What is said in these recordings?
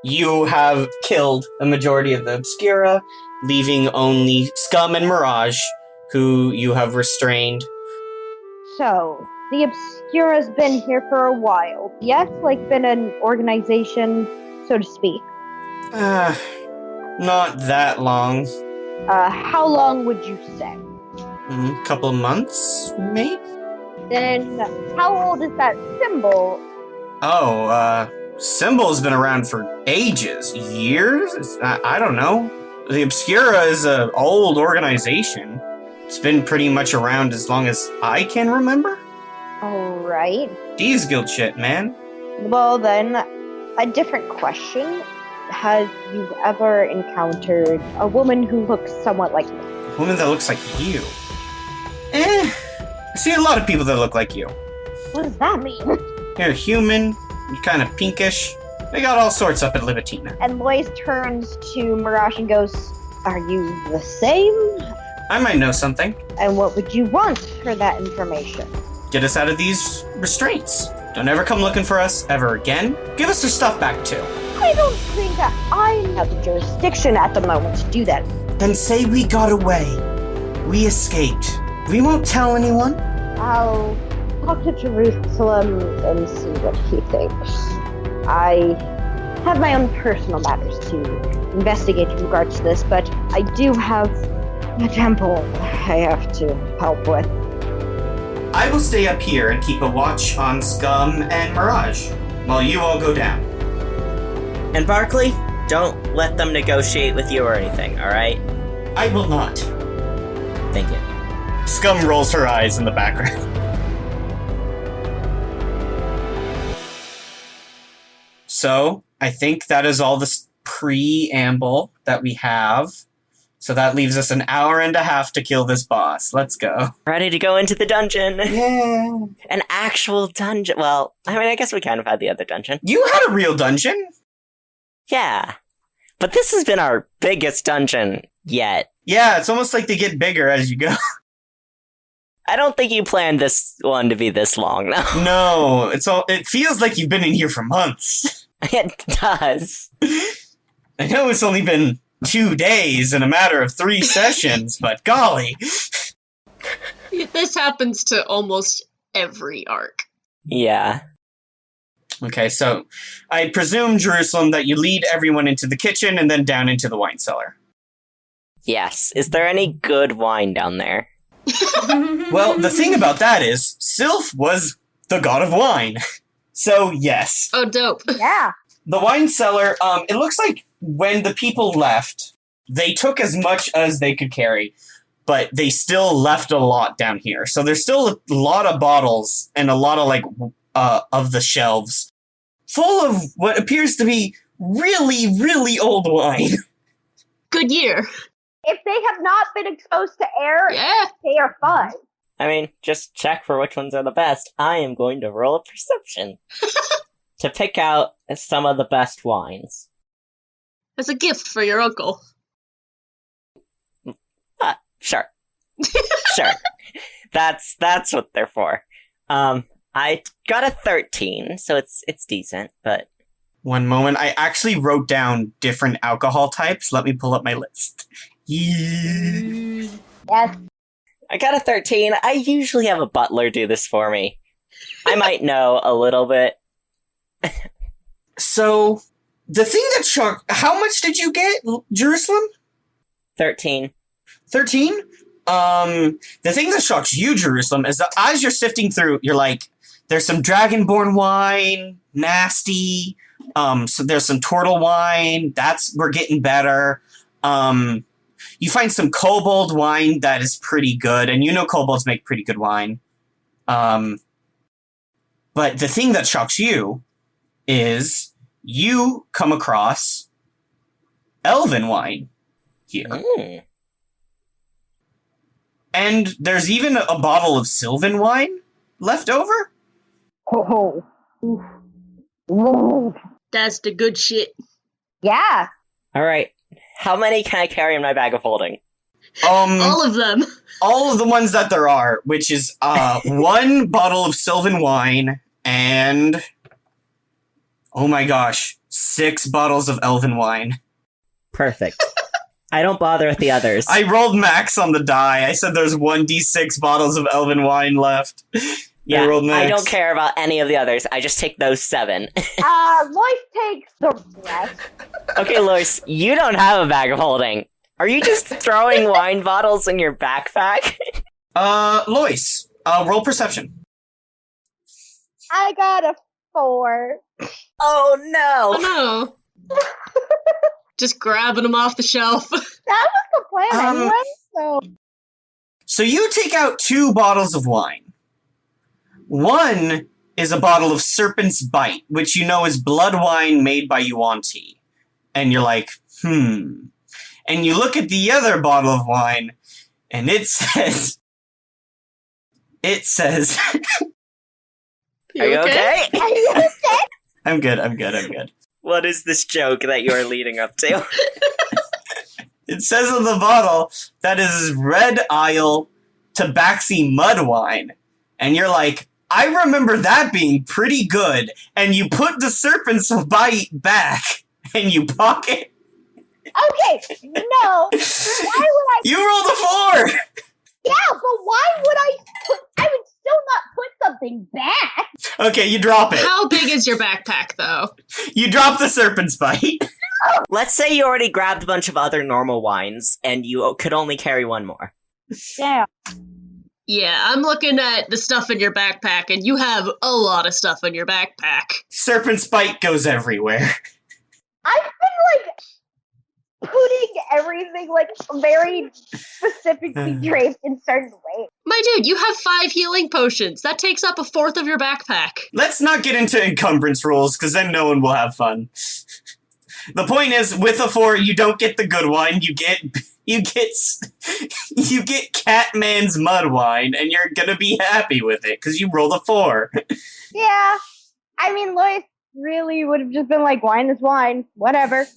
You have killed a majority of the Obscura, leaving only Scum and Mirage, who you have restrained. So, the Obscura's been here for a while. Yes, like been an organization, so to speak. Not that long. How long would you say? Couple months, maybe? Then, how old is that symbol? Symbol's been around for ages. Years? I don't know. The Obscura is an old organization. It's been pretty much around as long as I can remember. Alright. Thieves Guild shit, man. Well then, a different question. Has you ever encountered a woman who looks somewhat like me? A woman that looks like you? I see a lot of people that look like you. What does that mean? You're human, you're kind of pinkish. They got all sorts up at Libitina. And Lois turns to Mirage and goes, are you the same? I might know something. And what would you want for that information? Get us out of these restraints. Don't ever come looking for us ever again. Give us our stuff back too. I don't think that I have the jurisdiction at the moment to do that. Then say we got away. We escaped. We won't tell anyone. I'll talk to Jerusalem and see what he thinks. I have my own personal matters to investigate in regards to this, but I do have a temple I have to help with. I will stay up here and keep a watch on Scum and Mirage, while you all go down. And Barkley, don't let them negotiate with you or anything, alright? I will not. Thank you. Scum rolls her eyes in the background. So, I think that is all the preamble that we have. So that leaves us an hour and a half to kill this boss. Let's go. Ready to go into the dungeon. Yeah. An actual dungeon. Well, I mean, I guess we kind of had the other dungeon. You had a real dungeon? Yeah. But this has been our biggest dungeon yet. Yeah, it's almost like they get bigger as you go. I don't think you planned this one to be this long, no. No, it feels like you've been in here for months. It does. I know it's only been 2 days in a matter of 3 sessions, but golly. This happens to almost every arc. Yeah. Okay, so I presume, Jerusalem, that you lead everyone into the kitchen and then down into the wine cellar. Yes. Is there any good wine down there? Well, the thing about that is, Sylph was the god of wine. So, yes. Oh, dope. Yeah. The wine cellar, it looks like when the people left, they took as much as they could carry, but they still left a lot down here. So there's still a lot of bottles and a lot of, of the shelves full of what appears to be really, really old wine. Good year. If they have not been exposed to air, Yeah. they are fine. I mean, just check for which ones are the best. I am going to roll a perception to pick out some of the best wines. As a gift for your uncle. Sure. Sure. That's what they're for. I got a 13, so it's decent, but... One moment, I actually wrote down different alcohol types. Let me pull up my list. Yeah. Yes. I got a 13. I usually have a butler do this for me. I might know a little bit. So, the thing that shocked... How much did you get, Jerusalem? 13. 13? The thing that shocks you, Jerusalem, is that as you're sifting through, you're like, there's some Dragonborn wine, nasty. So there's some turtle wine. We're getting better. You find some kobold wine that is pretty good, and you know kobolds make pretty good wine. But the thing that shocks you is you come across elven wine here. Mm. And there's even a bottle of Sylvan wine left over? Oh. Ooh. That's the good shit. Yeah. Alright. How many can I carry in my bag of holding? All of them. All of the ones that there are, which is 1 bottle of Sylvan wine and... Oh my gosh. 6 bottles of elven wine. Perfect. I don't bother with the others. I rolled max on the die. I said there's 1d6 bottles of elven wine left. Yeah, I rolled max. I don't care about any of the others. I just take those 7. Lois takes the rest. Okay, Lois, you don't have a bag of holding. Are you just throwing wine bottles in your backpack? Lois, roll perception. I got a 4. Oh no! Oh no. Just grabbing them off the shelf. That was the plan anyway, so... So you take out 2 bottles of wine. One is a bottle of Serpent's Bite, which you know is blood wine made by Yuan-Ti. And you're like, And you look at the other bottle of wine, and it says... Are you okay? Are you okay? I'm good. What is this joke that you are leading up to? It says on the bottle that is Red Isle Tabaxi Mud Wine. And you're like, I remember that being pretty good. And you put the Serpent's Bite back, and you pocket. Okay, no. Why would I... You rolled a 4! Yeah, but why would I would still not put something back. Okay, you drop it. How big is your backpack, though? You drop the Serpent's Bite. Let's say you already grabbed a bunch of other normal wines, and you could only carry one more. Yeah. Yeah, I'm looking at the stuff in your backpack, and you have a lot of stuff in your backpack. Serpent's Bite goes everywhere. I've been, putting everything, very specifically draped in certain ways. My dude, you have 5 healing potions. That takes up a fourth of your backpack. Let's not get into encumbrance rules, because then no one will have fun. The point is, with a 4, you don't get the good wine. You get Catman's mud wine, and you're gonna be happy with it because you rolled a 4. Yeah, I mean, Lois really would have just been like, "Wine is wine, whatever."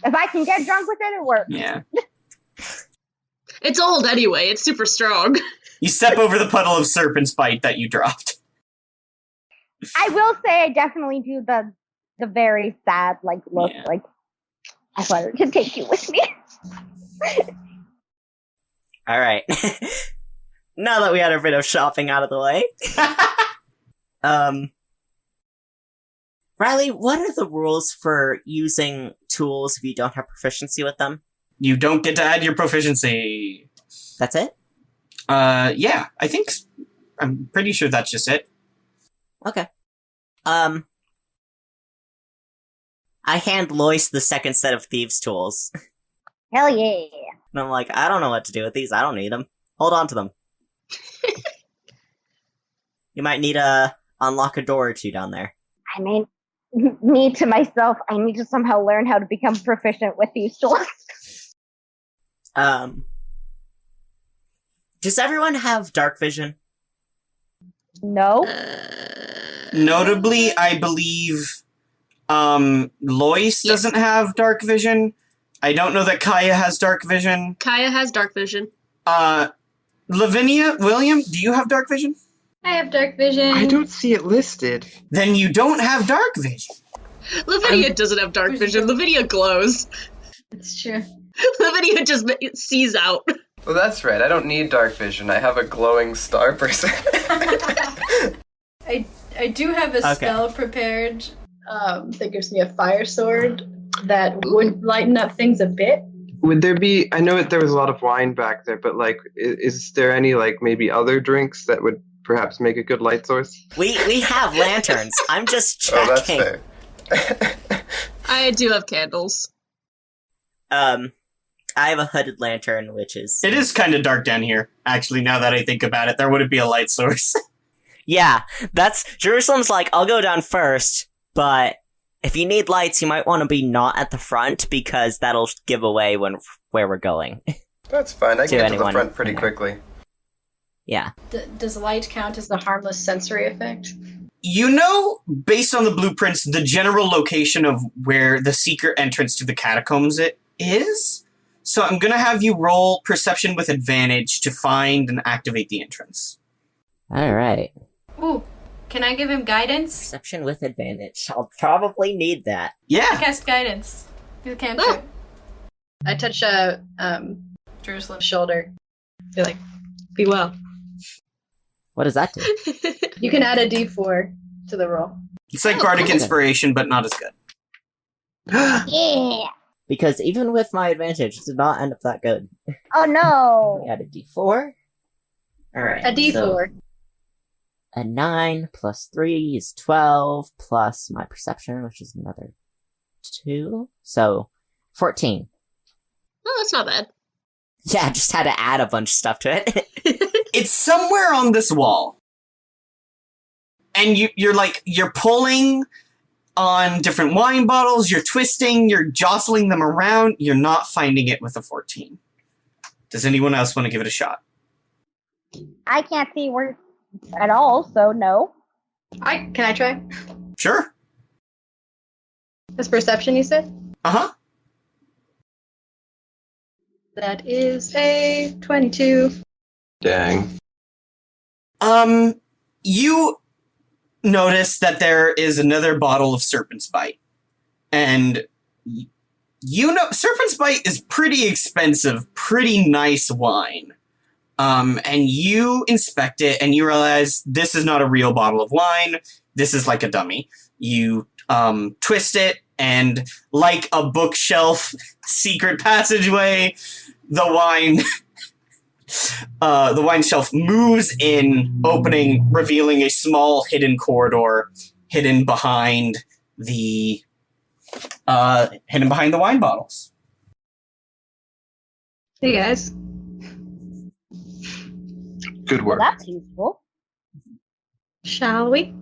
If I can get drunk with it, it works. Yeah. It's old anyway. It's super strong. You step over the puddle of Serpent's Bite that you dropped. I will say, I definitely do the very sad look, Yeah. I wanted to take you with me. All right. Now that we had a bit of shopping out of the way, Riley, what are the rules for using tools if you don't have proficiency with them? You don't get to add your proficiency. That's it? Yeah, I'm pretty sure that's just it. Okay. I hand Lois the second set of thieves' tools. Hell yeah. And I'm like, I don't know what to do with these. I don't need them. Hold on to them. You might need to unlock a door or two down there. I mean, me to myself, I need to somehow learn how to become proficient with these tools. Does everyone have dark vision? No. Notably, I believe Lois doesn't have dark vision. I don't know that Kaya has dark vision. Kaya has dark vision. Lavinia, William, do you have dark vision? I have dark vision. I don't see it listed. Then you don't have dark vision. Lavinia doesn't have dark vision. Lavinia glows. It's true. Lavinia just sees out. Well, that's right. I don't need dark vision. I have a glowing star person. I do have a spell prepared that gives me a fire sword that would lighten up things a bit. Would there be... I know there was a lot of wine back there, but, is there any, maybe other drinks that would perhaps make a good light source? We have lanterns. I'm just checking. Oh, that's fair. I do have candles. I have a hooded lantern, which is... It is kind of dark down here, actually, now that I think about it. There wouldn't be a light source. Yeah, Jerusalem's like, I'll go down first, but if you need lights, you might want to be not at the front, because that'll give away where we're going. That's fine. I can get to the anyone front pretty in there. quickly. Yeah. Does light count as a harmless sensory effect? You know, based on the blueprints, the general location of where the secret entrance to the catacombs it is. So I'm going to have you roll perception with advantage to find and activate the entrance. All right. Ooh, Can I give him guidance? Perception with advantage. I'll probably need that. I Yeah. cast guidance. Do the cantrip. I touch Jerusalem's shoulder. Be like, be well. What does that do? You can add a d4 to the roll. It's like Bardic Inspiration, but not as good. Yeah. Because even with my advantage, it did not end up that good. Oh no. We add a d4. Alright. A d4. So a 9 plus 3 is 12, plus my perception, which is another 2. So 14. Oh, that's not bad. Yeah, I just had to add a bunch of stuff to it. It's somewhere on this wall. And you're pulling on different wine bottles, you're twisting, you're jostling them around, you're not finding it with a 14. Does anyone else want to give it a shot? I can't see where at all, so no. Can I try? Sure. This perception, you said? Uh-huh. That is a 22. Dang. You notice that there is another bottle of Serpent's Bite. And you know, Serpent's Bite is pretty expensive, pretty nice wine. And you inspect it and you realize this is not a real bottle of wine. This is like a dummy. You twist it, and like a bookshelf secret passageway, the wine shelf moves in, opening, revealing a small hidden corridor hidden behind the wine bottles. Hey guys. Good Well, work. that's useful. Shall we?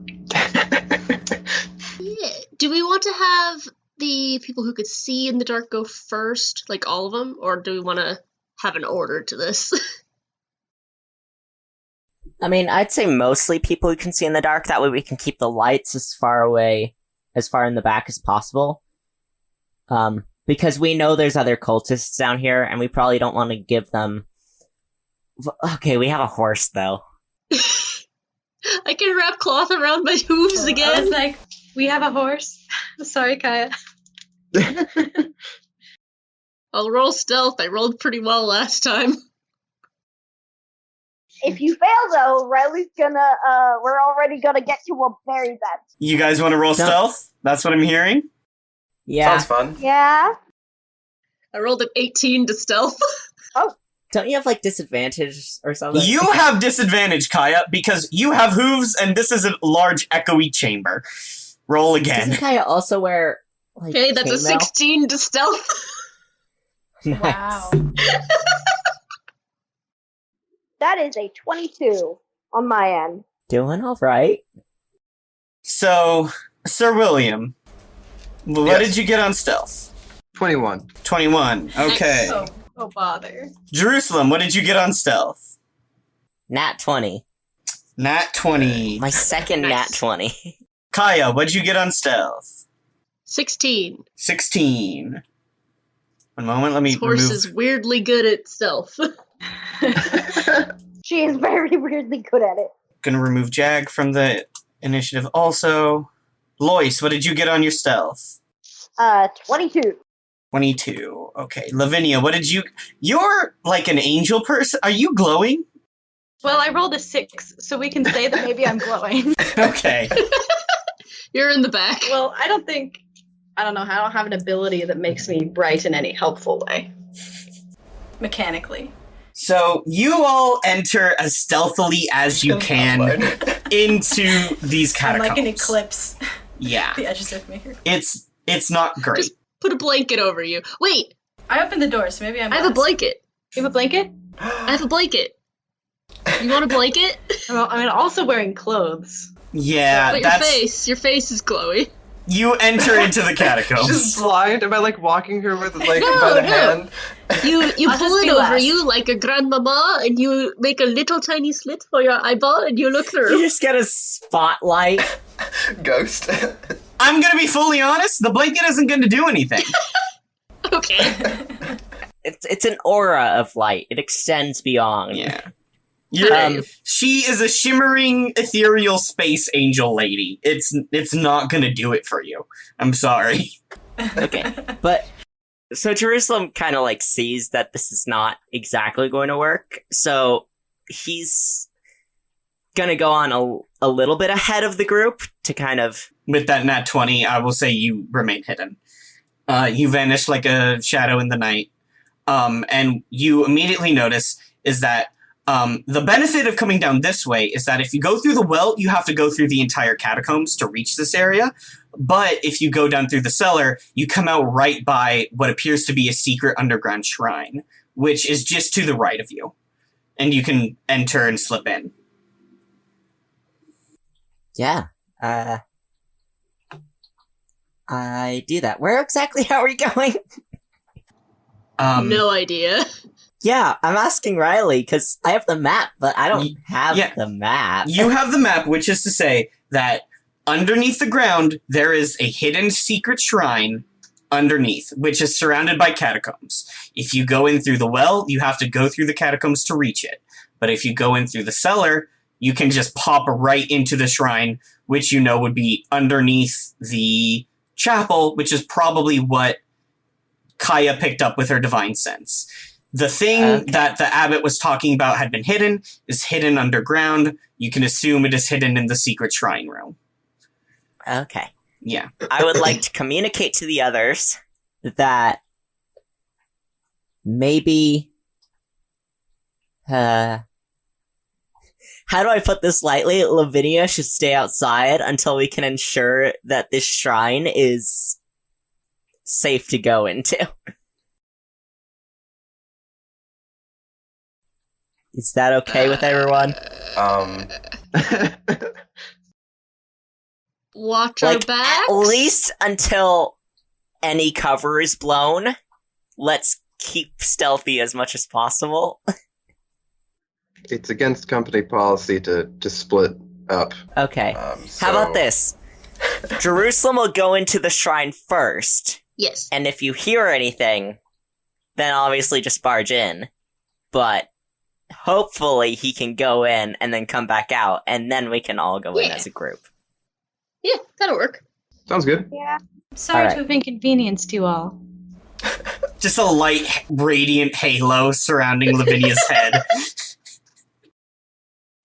Yeah. Do we want to have the people who could see in the dark go first, like all of them, or do we want to have an order to this? I mean, I'd say mostly people who can see in the dark. That way we can keep the lights as far in the back as possible. Because we know there's other cultists down here, and we probably don't want to give them... Okay, we have a horse, though. I can wrap cloth around my hooves I was again. like, we have a horse. Sorry, Kaya. I'll roll stealth. I rolled pretty well last time. If you fail though, Riley's gonna we're already gonna get to a very bad. You guys want to roll stealth? That's what I'm hearing. Yeah. Sounds fun. Yeah. I rolled an 18 to stealth. Don't you have, like, disadvantage or something? You have disadvantage, Kaya, because you have hooves and this is a large echoey chamber. Roll again. Doesn't Kaya also wear, like, Okay, that's a chainmail? 16 to stealth. Nice. Wow. That is a 22 on my end. Doing alright. So, Sir William, what Yes. did you get on stealth? 21. 21. Okay. Oh, bother. Jerusalem, what did you get on stealth? Nat 20. Nat 20. My second Nice. nat 20. Kaya, what'd you get on stealth? 16. 16. One moment, let me This horse remove... is weirdly good at stealth. She is very weirdly good at it. Gonna remove Jag from the initiative also. Lois, what did you get on your stealth? 22. 22. Okay. Lavinia, what did you... You're like an angel person? Are you glowing? Well, I rolled a 6, so we can say that maybe I'm glowing. Okay. You're in the back. Well, I don't know, I don't have an ability that makes me bright in any helpful way. Mechanically. So you all enter as stealthily as you can into these I'm catacombs. like an eclipse. Yeah. The edges of me. It's not great. Just put a blanket over you. Wait, I opened the door, so maybe I'm I have a last. blanket. You have a blanket? I have a blanket. You want a blanket? I'm also wearing clothes. Yeah, But your face is glowy. You enter into the She's catacombs. blind. Am I like walking her with like No, by the no. hand? You I'll pull just it be over last. you like a grandmama, and you make a little tiny slit for your eyeball, and you look You through. just get a spotlight. Ghost. I'm gonna be fully honest, the blanket isn't gonna do anything. Okay. It's an aura of light. It extends beyond. Yeah. She is a shimmering ethereal space angel lady. It's not gonna do it for you. I'm sorry. Okay, but so Jerusalem kind of like sees that this is not exactly going to work, so he's gonna go on a little bit ahead of the group to kind of... With that nat 20, I will say you remain hidden. You vanish like a shadow in the night. And you immediately notice is that the benefit of coming down this way is that if you go through the well, you have to go through the entire catacombs to reach this area. But if you go down through the cellar, you come out right by what appears to be a secret underground shrine, which is just to the right of you. And you can enter and slip in. Yeah. I do that. Where exactly are we going? No idea. Yeah, I'm asking Riley, because I have the map, but I don't have the map. You have the map, which is to say that underneath the ground, there is a hidden secret shrine underneath, which is surrounded by catacombs. If you go in through the well, you have to go through the catacombs to reach it. But if you go in through the cellar, you can just pop right into the shrine, which you know would be underneath the chapel, which is probably what Kaya picked up with her divine sense. The thing that the abbot was talking about had been hidden is hidden underground. You can assume it is hidden in the secret shrine room. Okay. Yeah. I would like to communicate to the others that maybe... how do I put this lightly? Lavinia should stay outside until we can ensure that this shrine is safe to go into. Is that okay with everyone? Watch our Like, backs. at least until any cover is blown, let's keep stealthy as much as possible. It's against company policy to split up. Okay. How about this? Jerusalem will go into the shrine first, Yes. and if you hear anything, then obviously just barge in. But hopefully he can go in and then come back out, and then we can all go in as a group. Yeah, that'll work. Sounds good. Yeah. Sorry Alright. to have inconvenienced you all. Just a light, radiant halo surrounding Lavinia's head.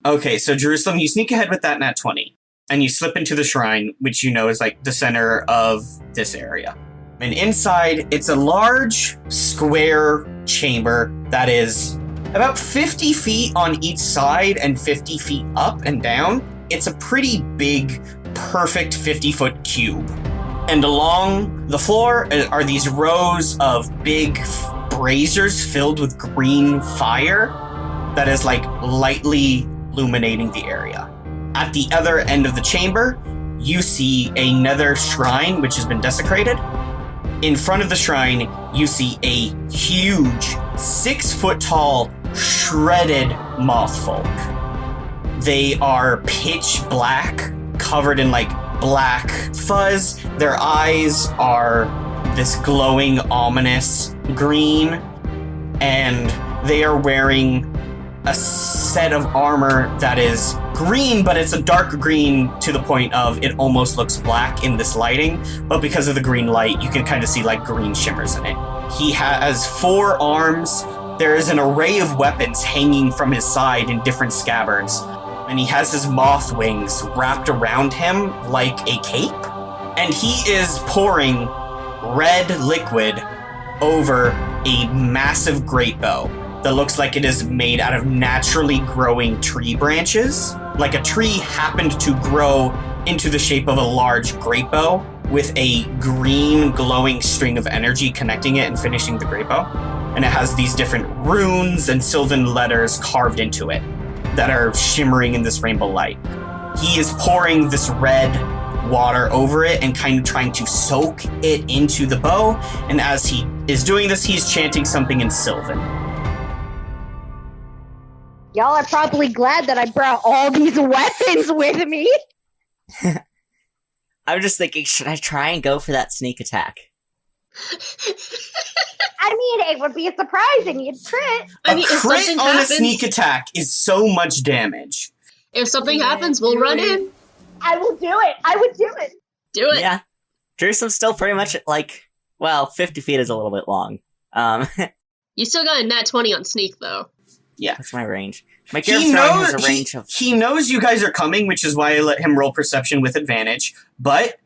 Okay, so Jerusalem, you sneak ahead with that nat 20, and you slip into the shrine, which you know is like the center of this area. And inside, it's a large, square chamber that is about 50 feet on each side and 50 feet up and down. It's a pretty big, perfect 50-foot cube. And along the floor are these rows of big braziers filled with green fire that is like lightly illuminating the area. At the other end of the chamber, you see another shrine which has been desecrated. In front of the shrine, you see a huge 6-foot tall shredded moth folk. They are pitch black, covered in like black fuzz. Their eyes are this glowing, ominous green, and they are wearing a set of armor that is green, but it's a dark green to the point of it almost looks black in this lighting, but because of the green light, you can kind of see like green shimmers in it. He has 4 arms. There is an array of weapons hanging from his side in different scabbards, and he has his moth wings wrapped around him like a cape, and he is pouring red liquid over a massive great bow that looks like it is made out of naturally growing tree branches. Like a tree happened to grow into the shape of a large great bow with a green glowing string of energy connecting it and finishing the great bow. And it has these different runes and sylvan letters carved into it that are shimmering in this rainbow light. He is pouring this red water over it and kind of trying to soak it into the bow. And as he is doing this, he's chanting something in Sylvan. Y'all are probably glad that I brought all these weapons with me. I'm just thinking, should I try and go for that sneak attack? I mean, it would be surprising you'd crit. I mean, a if crit something on happens, a sneak attack is so much damage. if something Yeah, happens, we'll do run it. in. I will do it. I would do it. Do it. Yeah. Jerusalem's still pretty much, 50 feet is a little bit long. You still got a nat 20 on sneak, though. That's my range. My He gear throwing knows has a range of... he knows you guys are coming, which is why I let him roll perception with advantage. But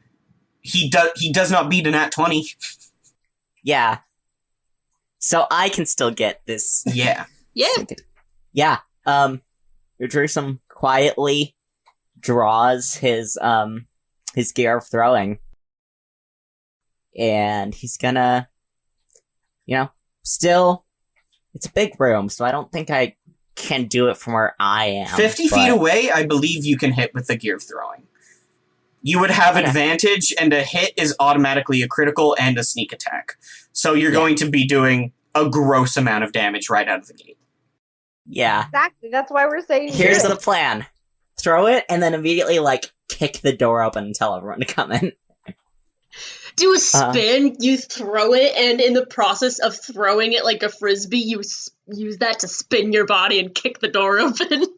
he does not beat a nat 20. Yeah. So I can still get this. Yeah. Yeah. Yeah. Jerusalem quietly draws his gear of throwing. And he's gonna, still, it's a big room, so I don't think I can do it from where I am. 50 feet away, I believe you can hit with the gear of throwing. You would have advantage, and a hit is automatically a critical and a sneak attack. So you're going to be doing a gross amount of damage right out of the gate. Yeah. Exactly. That's why we're saying. Here's do the it. plan. Throw it, and then immediately, kick the door open and tell everyone to come in. Do a spin, you throw it, and in the process of throwing it like a frisbee, you use that to spin your body and kick the door open. And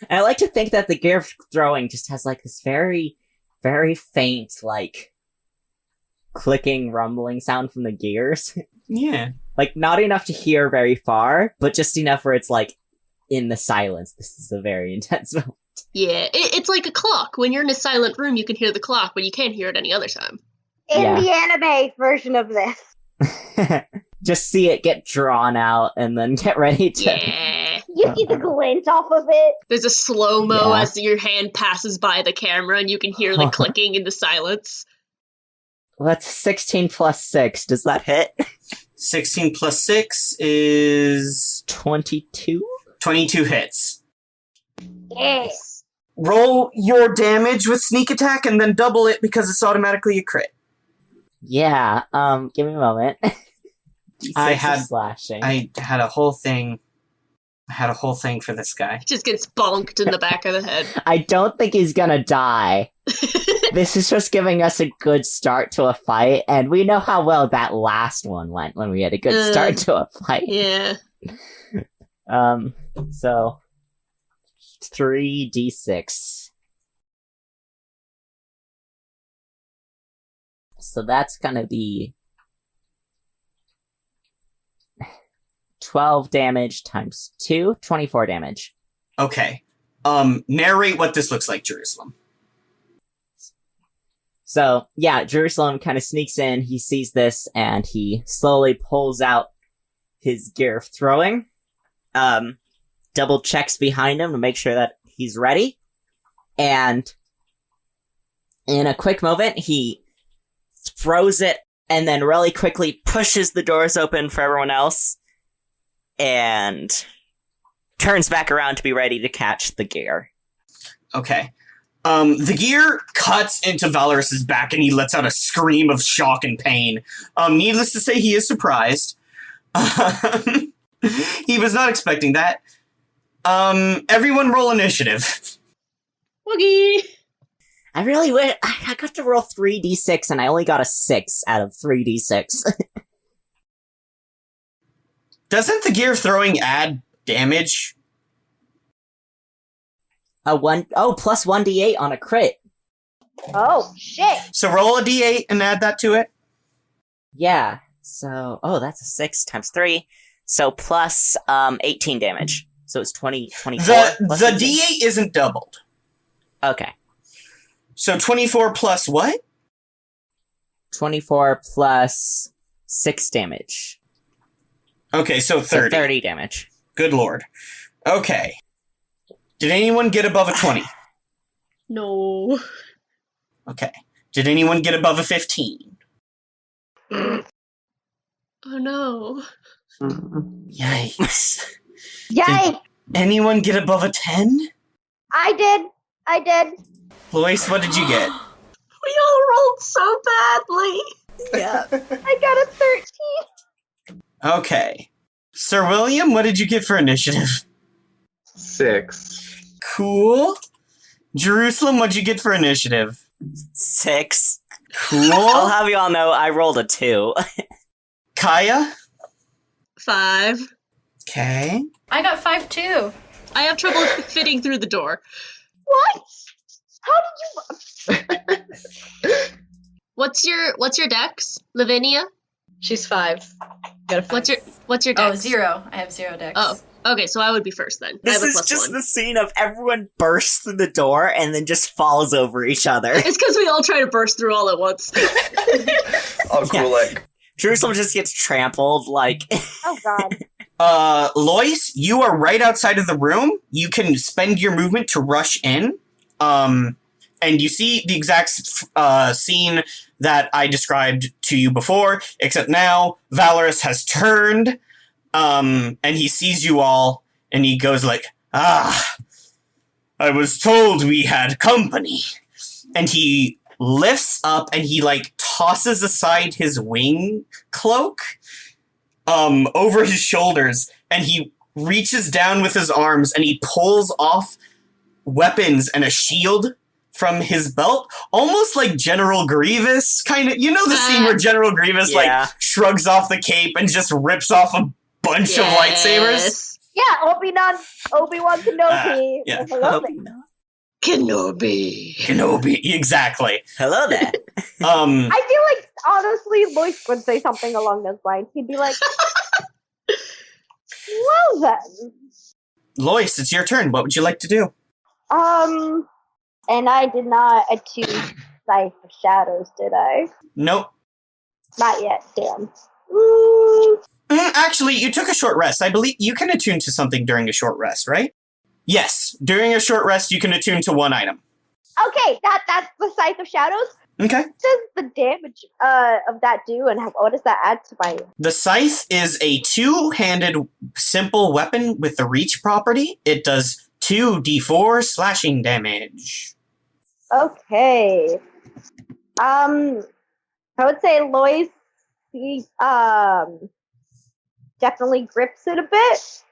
I like to think that the gear of throwing just has, this very, very faint, clicking, rumbling sound from the gears. Yeah. Not enough to hear very far, but just enough where it's, in the silence. This is a very intense moment. Yeah, it's like a clock. When you're in a silent room, you can hear the clock, but you can't hear it any other time. In Yeah. the anime version of this, Just see it get drawn out and then get ready to... Yeah. you see the glint off of it. There's a slow-mo Yeah. as your hand passes by the camera, and you can hear the clicking in the silence. That's 16 plus 6. Does that hit? 16 plus 6 is 22? 22 hits. Yes. Roll your damage with sneak attack and then double it because it's automatically a crit. Yeah, give me a moment. D6 I of had- slashing. I had a whole thing for this guy. Just gets bonked in the back of the head. I don't think he's gonna die. This is just giving us a good start to a fight, and we know how well that last one went when we had a good start to a fight. Yeah. So 3d6. So that's gonna be 12 damage times 2, 24 damage. Okay. Narrate what this looks like, Jerusalem. So, yeah, Jerusalem kind of sneaks in, he sees this, and he slowly pulls out his gear of throwing, double checks behind him to make sure that he's ready, and in a quick moment, he throws it, and then really quickly pushes the doors open for everyone else, and turns back around to be ready to catch the gear. Okay. The gear cuts into Valorus's back and he lets out a scream of shock and pain. Needless to say, he is surprised. He was not expecting that. Everyone roll initiative. Woogie! I really wish I got to roll 3d6 and I only got a 6 out of 3d6. Doesn't the gear throwing add damage? Plus 1d8 on a crit. Oh shit! So roll a d8 and add that to it. Yeah. So, that's a 6 times 3. So plus 18 damage. So it's 24. The d8 isn't doubled. Okay. So 24 plus what? 24 plus 6 damage. Okay, so 30. So 30 damage. Good lord. Okay. Did anyone get above a 20? No. Okay. Did anyone get above a 15? Oh no. Yikes. Yay! Anyone get above a 10? I did. Lois, what did you get? We all rolled so badly. Yeah. I got a 13. Okay. Sir William, what did you get for initiative? 6. Cool. Jerusalem, what'd you get for initiative? 6. Cool. I'll have you all know I rolled a 2. Kaya? 5. Okay. I got 5 too. I have trouble fitting through the door. What? How did you? What's your dex, Lavinia? She's 5. Got a 5. What's your Oh, dex? 0. I have 0 dex. Oh, okay. So I would be first then. I This have a is plus just 1. the scene of everyone bursts through the door and then just falls over each other. It's because we all try to burst through all at once. Oh, cool. Like, Jerusalem just gets trampled, like... Oh God. Lois, you are right outside of the room. You can spend your movement to rush in. And you see the exact scene that I described to you before, except now Valorus has turned, and he sees you all, and he goes like, I was told we had company. And he lifts up and he, like, tosses aside his wing cloak, over his shoulders, and he reaches down with his arms and he pulls off weapons and a shield from his belt, almost like General Grievous, kind of. You know the scene where General Grievous like shrugs off the cape and just rips off a bunch of lightsabers? Yeah, Obi-Wan Kenobi. Yeah. Hello there. Kenobi, exactly. Hello there. I feel like honestly, Lois would say something along those lines. He'd be like, "Well then." Lois, it's your turn. What would you like to do? And I did not attune Sight of Shadows, did I? Nope. Not yet, damn. Actually, you took a short rest. I believe you can attune to something during a short rest, right? Yes, during a short rest, you can attune to one item. Okay, that's the Sight of Shadows. Okay. What does the damage of that do, and what does that add to my... The scythe is a two-handed simple weapon with the reach property. It does 2d4 slashing damage. Okay. I would say Lois, he, definitely grips it a bit,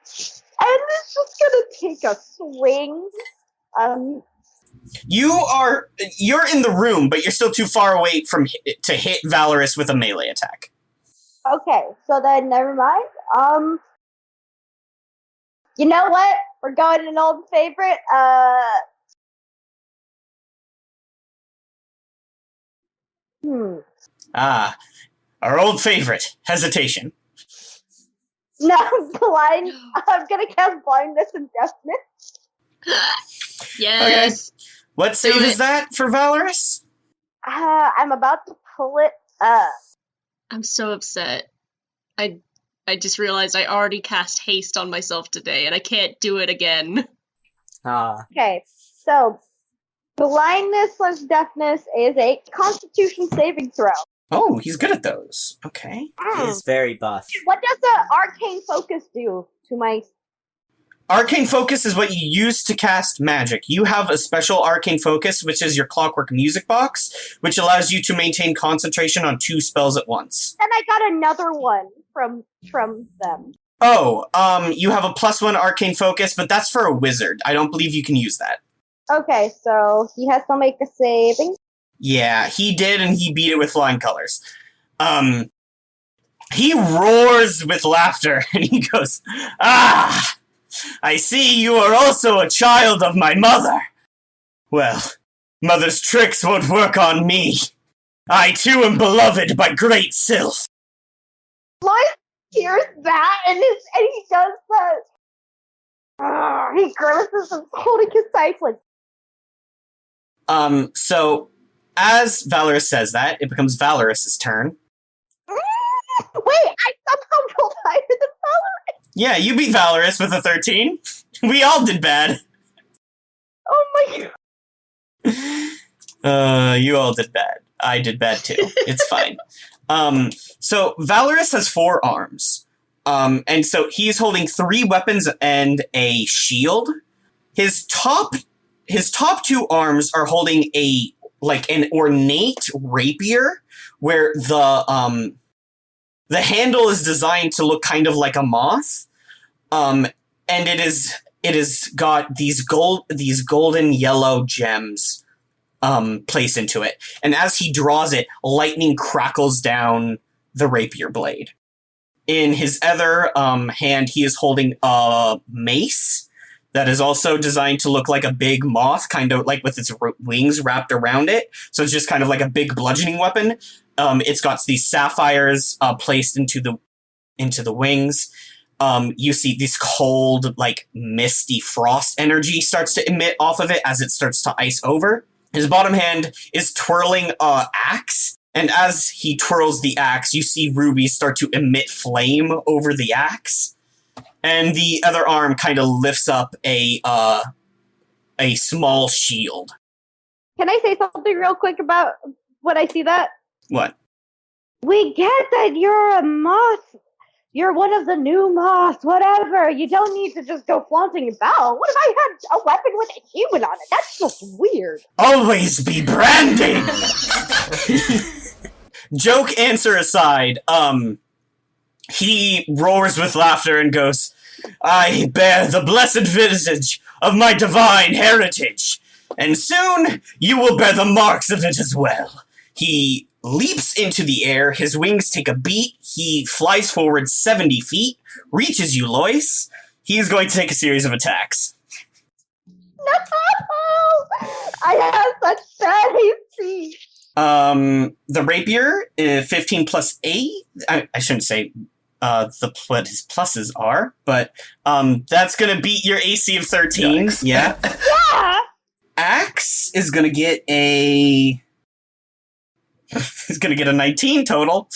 and is just gonna take a swing. You're in the room, but you're still too far away to hit Valorus with a melee attack. Okay, so then never mind. You know what? We're going to an old favorite. Our old favorite, hesitation. No, blind. I'm gonna cast blindness and deafness. Yes. Okay. What save is that for Valorus? I'm about to pull it up. I'm so upset. I just realized I already cast haste on myself today, and I can't do it again. Okay, so blindness plus deafness is a Constitution saving throw. Oh, he's good at those. Okay. He is very buff. What does the arcane focus do to my... Arcane Focus is what you use to cast magic. You have a special Arcane Focus, which is your Clockwork Music Box, which allows you to maintain concentration on 2 spells at once. Then I got another one from them. Oh, you have a +1 Arcane Focus, but that's for a wizard. I don't believe you can use that. Okay, so he has to make a saving. Yeah, he did, and he beat it with flying colors. He roars with laughter, and he goes, "Ah! I see you are also a child of my mother. Well, mother's tricks won't work on me. I too am beloved by great Sylph." Lloyd hears that, and he does that. He grimaces and holding his siphon. So, as Valorus says that, it becomes Valorus's turn. Wait, I somehow rolled higher than Valorus. Yeah, you beat Valorus with a 13. We all did bad. Oh my god. You all did bad. I did bad too. It's fine. So Valorus has 4 arms. And so he's holding 3 weapons and a shield. His top 2 arms are holding an ornate rapier where the handle is designed to look kind of like a moth. And it is got these golden yellow gems place into it. And as he draws it, lightning crackles down the rapier blade. In his other hand, he is holding a mace that is also designed to look like a big moth, kind of like with its wings wrapped around it. So it's just kind of like a big bludgeoning weapon. It's got these sapphires placed into the wings. You see this cold, like misty frost energy starts to emit off of it as it starts to ice over. His bottom hand is twirling a axe. And as he twirls the axe, you see rubies start to emit flame over the axe. And the other arm kind of lifts up a small shield. Can I say something real quick about when I see that? What? We get that you're a moth. You're one of the new moths, whatever. You don't need to just go flaunting about. What if I had a weapon with a human on it? That's just weird. Always be branding! Joke answer aside, he roars with laughter and goes, I bear the blessed visage of my divine heritage, and soon you will bear the marks of it as well. He leaps into the air, his wings take a beat, he flies forward 70 feet, reaches you, Lois. He is going to take a series of attacks. No! I have such bad AC. The rapier, 15 plus 8, I shouldn't say what his pluses are, but that's going to beat your AC of 13. Yikes. Yeah. Yeah! Axe is going to get a... He's going to get a 19 total.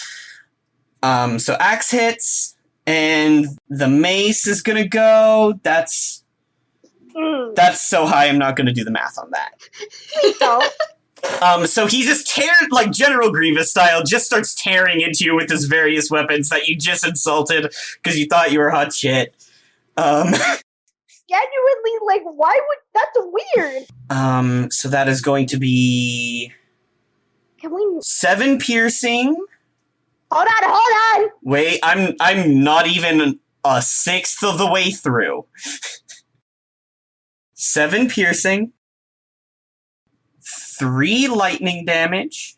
So Axe hits, and the mace is going to go. That's so high, I'm not going to do the math on that. Please don't. So he just like General Grievous style, just starts tearing into you with his various weapons that you just insulted because you thought you were hot shit. Genuinely, like, why would... That's weird. So that is going to be... Can we... 7 piercing. Hold on! Wait, I'm not even a sixth of the way through. 7 piercing. 3 lightning damage.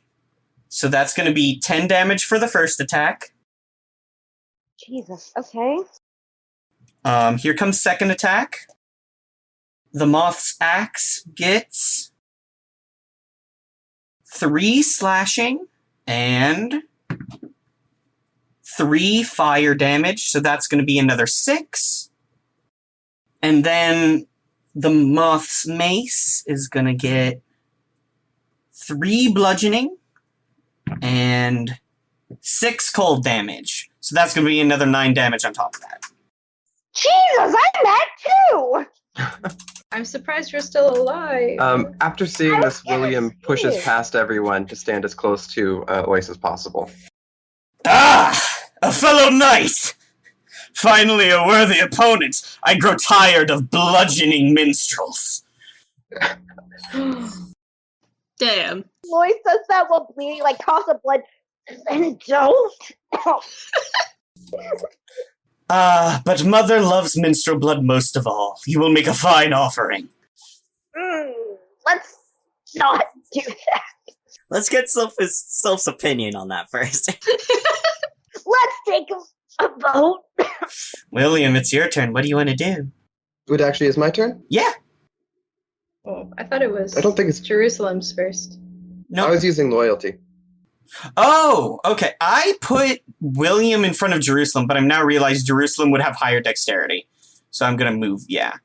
So that's going to be 10 damage for the first attack. Jesus, okay. Here comes second attack. The moth's axe gets 3 slashing and 3 fire damage. So that's going to be another 6. And then the moth's mace is going to get 3 bludgeoning and 6 cold damage. So that's going to be another 9 damage on top of that. Jesus, I'm mad too! I'm surprised you're still alive. After seeing this, William pushes past everyone to stand as close to Lois as possible. Ah! A fellow knight! Finally a worthy opponent. I grow tired of bludgeoning minstrels. Damn. Lois says that while bleeding like coughs of blood. And don't. But mother loves minstrel blood most of all. You will make a fine offering. Let's not do that. Let's get Sylph's opinion on that first. Let's take a vote. William, it's your turn. What do you want to do? It actually is my turn? Yeah. Oh, I thought it was I don't think it's... Jerusalem's first. No. I was using loyalty. Oh, okay. I put William in front of Jerusalem, but I'm now realized Jerusalem would have higher dexterity. So I'm going to move, yeah.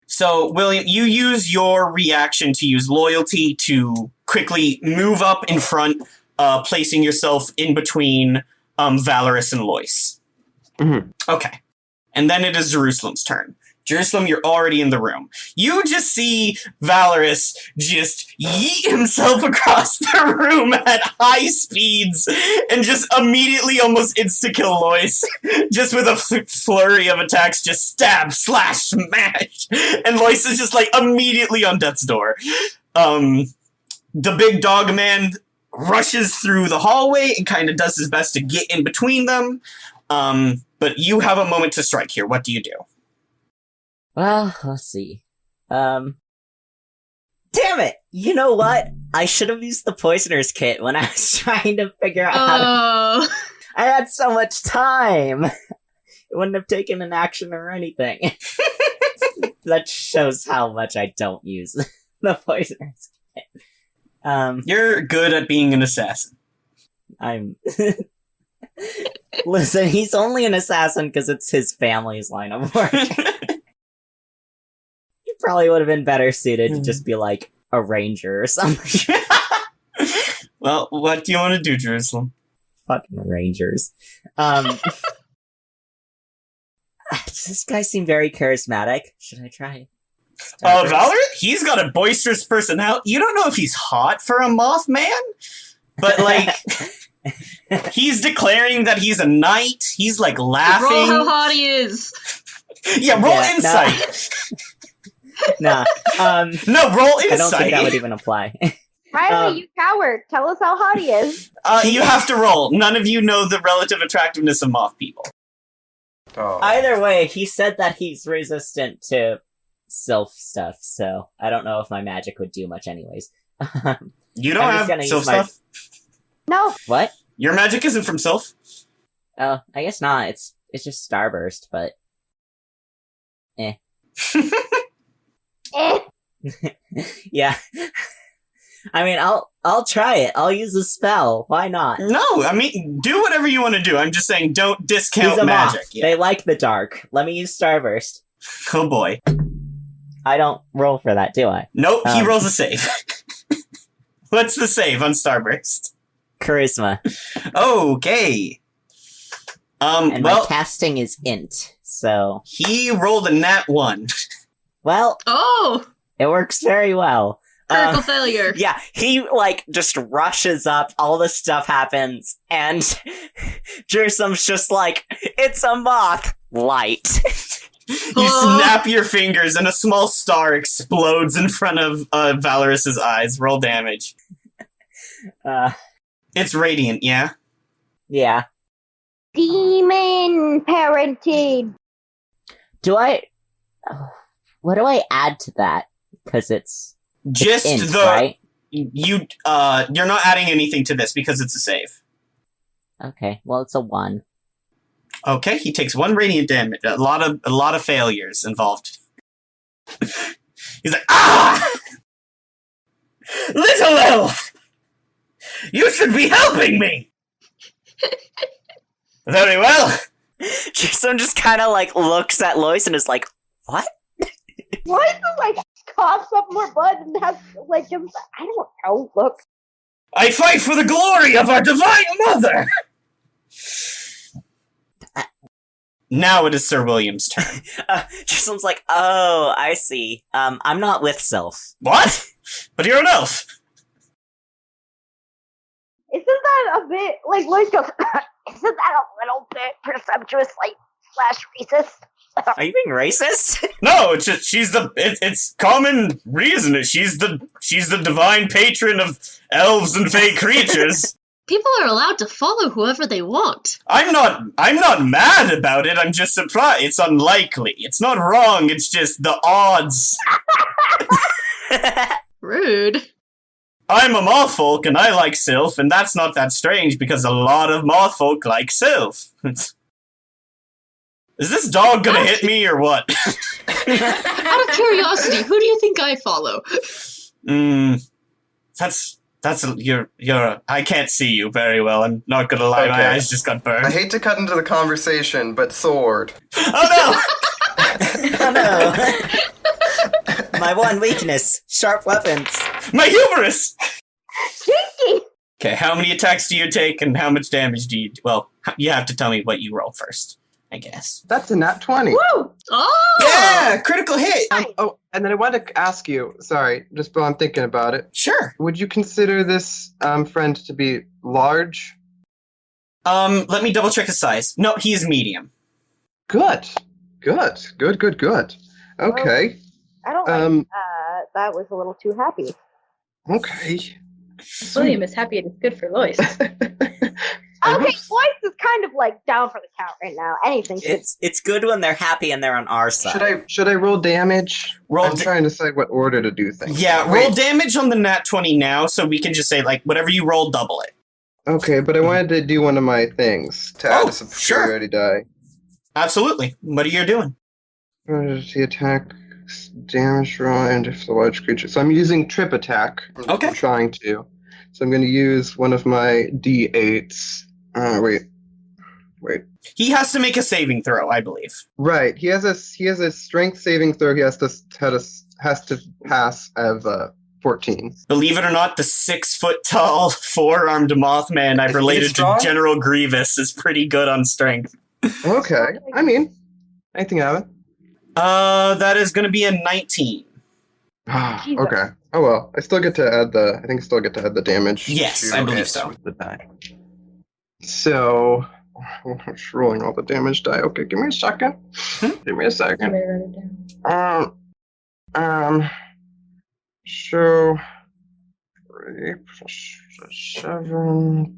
So, William, you use your reaction to use loyalty to quickly move up in front, placing yourself in between Valorus and Lois. Mm-hmm. Okay. And then it is Jerusalem's turn. Jerusalem, you're already in the room. You just see Valorus just yeet himself across the room at high speeds and just immediately almost insta-kill Lois. Just with a flurry of attacks, just stab, slash, smash. And Lois is just like immediately on death's door. The big dog man rushes through the hallway and kind of does his best to get in between them. But you have a moment to strike here. What do you do? Well, let's see. Damn it! You know what? I should have used the poisoner's kit when I was trying to figure out how to... Oh. I had so much time! It wouldn't have taken an action or anything. That shows how much I don't use the poisoner's kit. You're good at being an assassin. I'm... Listen, he's only an assassin because it's his family's line of work. He probably would have been better suited to just be like a ranger or something. Well, what do you want to do, Jerusalem? Fucking rangers. Does this guy seem very charismatic? Should I try? Valorus? He's got a boisterous personality. You don't know if he's hot for a Mothman, but like... He's declaring that he's a knight. He's like laughing. Roll how hot he is. Yeah, roll insight. Nah. No, roll insight. I don't think that would even apply. Riley, you coward. Tell us how hot he is. You have to roll. None of you know the relative attractiveness of moth people. Oh. Either way, he said that he's resistant to Sylph stuff, so I don't know if my magic would do much anyways. You don't have Sylph stuff? No. What? Your magic isn't from Sylph? Oh, I guess not. It's just Starburst, but... Eh. Yeah. I mean, I'll try it. I'll use a spell. Why not? No, I mean, do whatever you want to do. I'm just saying, don't discount He's a magic. moth. Yeah. They like the dark. Let me use Starburst. Oh boy. I don't roll for that, do I? Nope, he rolls a save. What's the save on Starburst? Charisma. Okay. And well, my casting is int, so... he rolled a nat 1. Well, Oh! it works very well. Critical failure. Yeah, he, like, just rushes up, all this stuff happens, and Jerusalem's just like, it's a moth! Light. You snap your fingers and a small star explodes in front of Valorus's eyes. Roll damage. It's radiant, yeah? Yeah. Demon parented. What do I add to that? Because it's Just int, the... right? You're not adding anything to this because it's a save. Okay, well, it's a 1. Okay, he takes 1 radiant damage. A lot of failures involved. He's like, ah! Little elf! You should be helping me! Very well. Jerusalem just kind of, like, looks at Lois and is like, what? Why is it like coughs up more blood and has like I don't know. Look. I fight for the glory of our divine mother! Now it is Sir William's turn. Jerusalem's like, oh, I see. I'm not with Sylph. What? But you're an elf. Isn't that a bit like Lois goes? Isn't that a little bit presumptuous, like / racist? Are you being racist? No, it's just, it's common reason. She's the divine patron of elves and fey creatures. People are allowed to follow whoever they want. I'm not mad about it. I'm just surprised. It's unlikely. It's not wrong. It's just the odds. Rude. I'm a mothfolk and I like Sylph, and that's not that strange because a lot of mothfolk like Sylph. Is this dog gonna hit me or what? Out of curiosity, who do you think I follow? You're I can't see you very well. I'm not gonna lie, my Okay. eyes just got burned. I hate to cut into the conversation, but sword. Oh Oh no! My one weakness, sharp weapons. no! My humerus! Stinky. Okay, how many attacks do you take and how much damage do you... Well, you have to tell me what you roll first, I guess. That's a nat 20. Woo! Oh! Yeah! Critical hit! Oh, and then I wanted to ask you, sorry, just while I'm thinking about it, Sure. would you consider this friend to be large? Let me double check his size. No, he's medium. Good. Okay. I don't like that was a little too happy. Okay. William is happy it is good for Lois. Okay, Voice is kind of like down for the count right now. Anything. It's good when they're happy and they're on our side. Should I roll damage? I'm trying to decide what order to do things. Yeah, roll damage on the nat 20 now, so we can just say, like, whatever you roll, double it. Okay, but I wanted to do one of my things to add a superiority die. Absolutely. What are you doing? The attack, damage roll, and if the large creature. So I'm using trip attack. Okay. I'm trying to. So I'm going to use one of my D8s. Wait. He has to make a saving throw, I believe. Right. He has a strength saving throw. He has to pass of 14. Believe it or not, the 6-foot-tall, 4-armed Mothman I've related to General Grievous is pretty good on strength. Okay. I mean, anything happen? That is going to be a 19. Okay. Oh well, I still get to add the damage. Yes, I believe so. With the die. So, I'm just rolling all the damage die. Okay, give me a second. Give me a second. I may write it down. So 3 plus 7.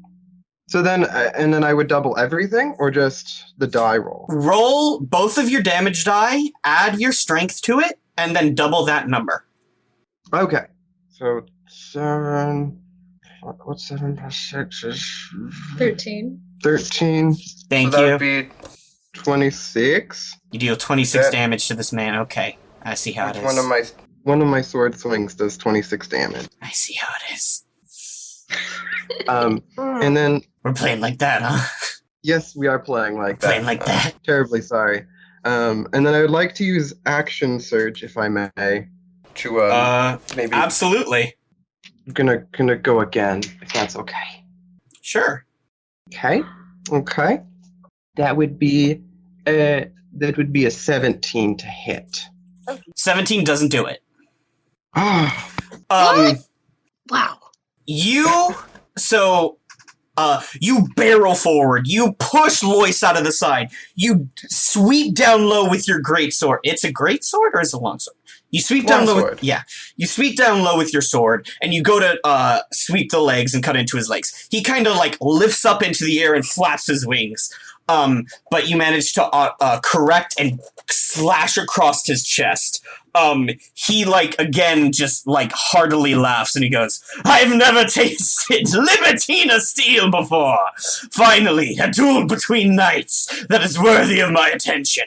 So then, and then I would double everything, or just the die roll? Roll both of your damage die, add your strength to it, and then double that number. Okay. So 7. What's 7 plus 6 is 13. 13. Thank so that you. would be 26. You deal 26 damage to this man. Okay, I see how it is. One of my sword swings does 26 damage. I see how it is. And then we're playing like that, huh? Yes, we are playing like that. Playing like that. Terribly sorry. And then I would like to use action surge, if I may, to maybe. Absolutely. I'm gonna go again, if that's okay. Sure. Okay. That would be a 17 to hit. 17 doesn't do it. What? Wow. You barrel forward. You push Lois out of the side. You sweep down low with your greatsword. It's a greatsword or is it a longsword? You sweep down low. You sweep down low with your sword, and you go to sweep the legs and cut into his legs. He kind of like lifts up into the air and flaps his wings. But you manage to correct and slash across his chest. He again just heartily laughs and he goes, "I've never tasted Libertina steel before. Finally, a duel between knights that is worthy of my attention."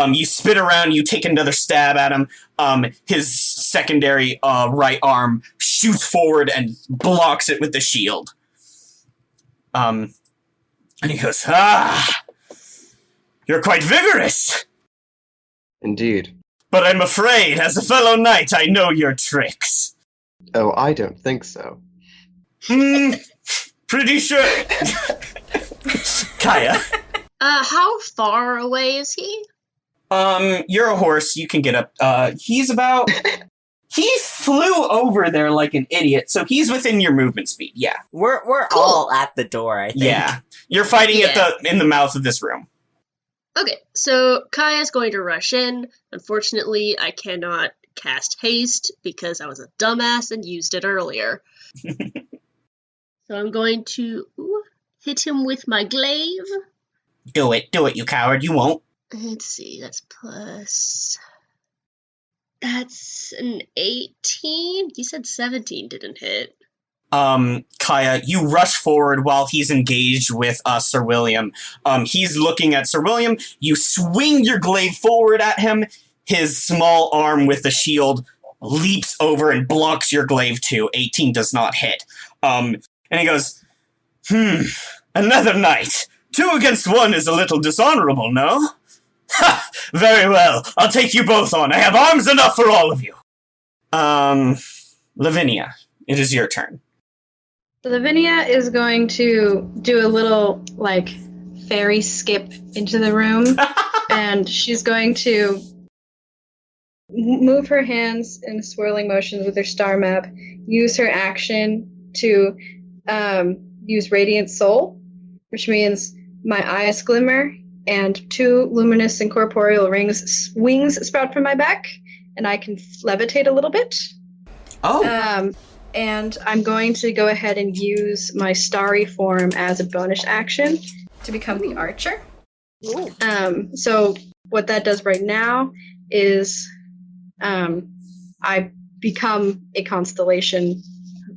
You spin around, you take another stab at him. His secondary right arm shoots forward and blocks it with the shield. And he goes, "You're quite vigorous." Indeed. "But I'm afraid, as a fellow knight, I know your tricks." Oh, I don't think so. Pretty sure. Kaya. How far away is he? You're a horse, you can get up. He flew over there like an idiot, so he's within your movement speed, yeah. We're Cool. all at the door, I think. Yeah. You're fighting in the mouth of this room. Okay, so Kaya's going to rush in. Unfortunately, I cannot cast haste because I was a dumbass and used it earlier. So I'm going to hit him with my glaive. Do it, you coward, you won't. Let's see, that's an 18? You said 17 didn't hit. Kaya, you rush forward while he's engaged with Sir William. He's looking at Sir William. You swing your glaive forward at him. His small arm with the shield leaps over and blocks your glaive too. 18 does not hit. And he goes, another knight. 2 against 1 is a little dishonorable, no? Ha! Very well. I'll take you both on. I have arms enough for all of you. Lavinia, it is your turn. Lavinia is going to do a little, fairy skip into the room, and she's going to move her hands in swirling motions with her star map, use her action to use Radiant Soul, which means my eyes glimmer, and 2 luminous incorporeal wings sprout from my back, and I can levitate a little bit. Oh. and I'm going to go ahead and use my starry form as a bonus action to become the archer. So what that does right now is I become a constellation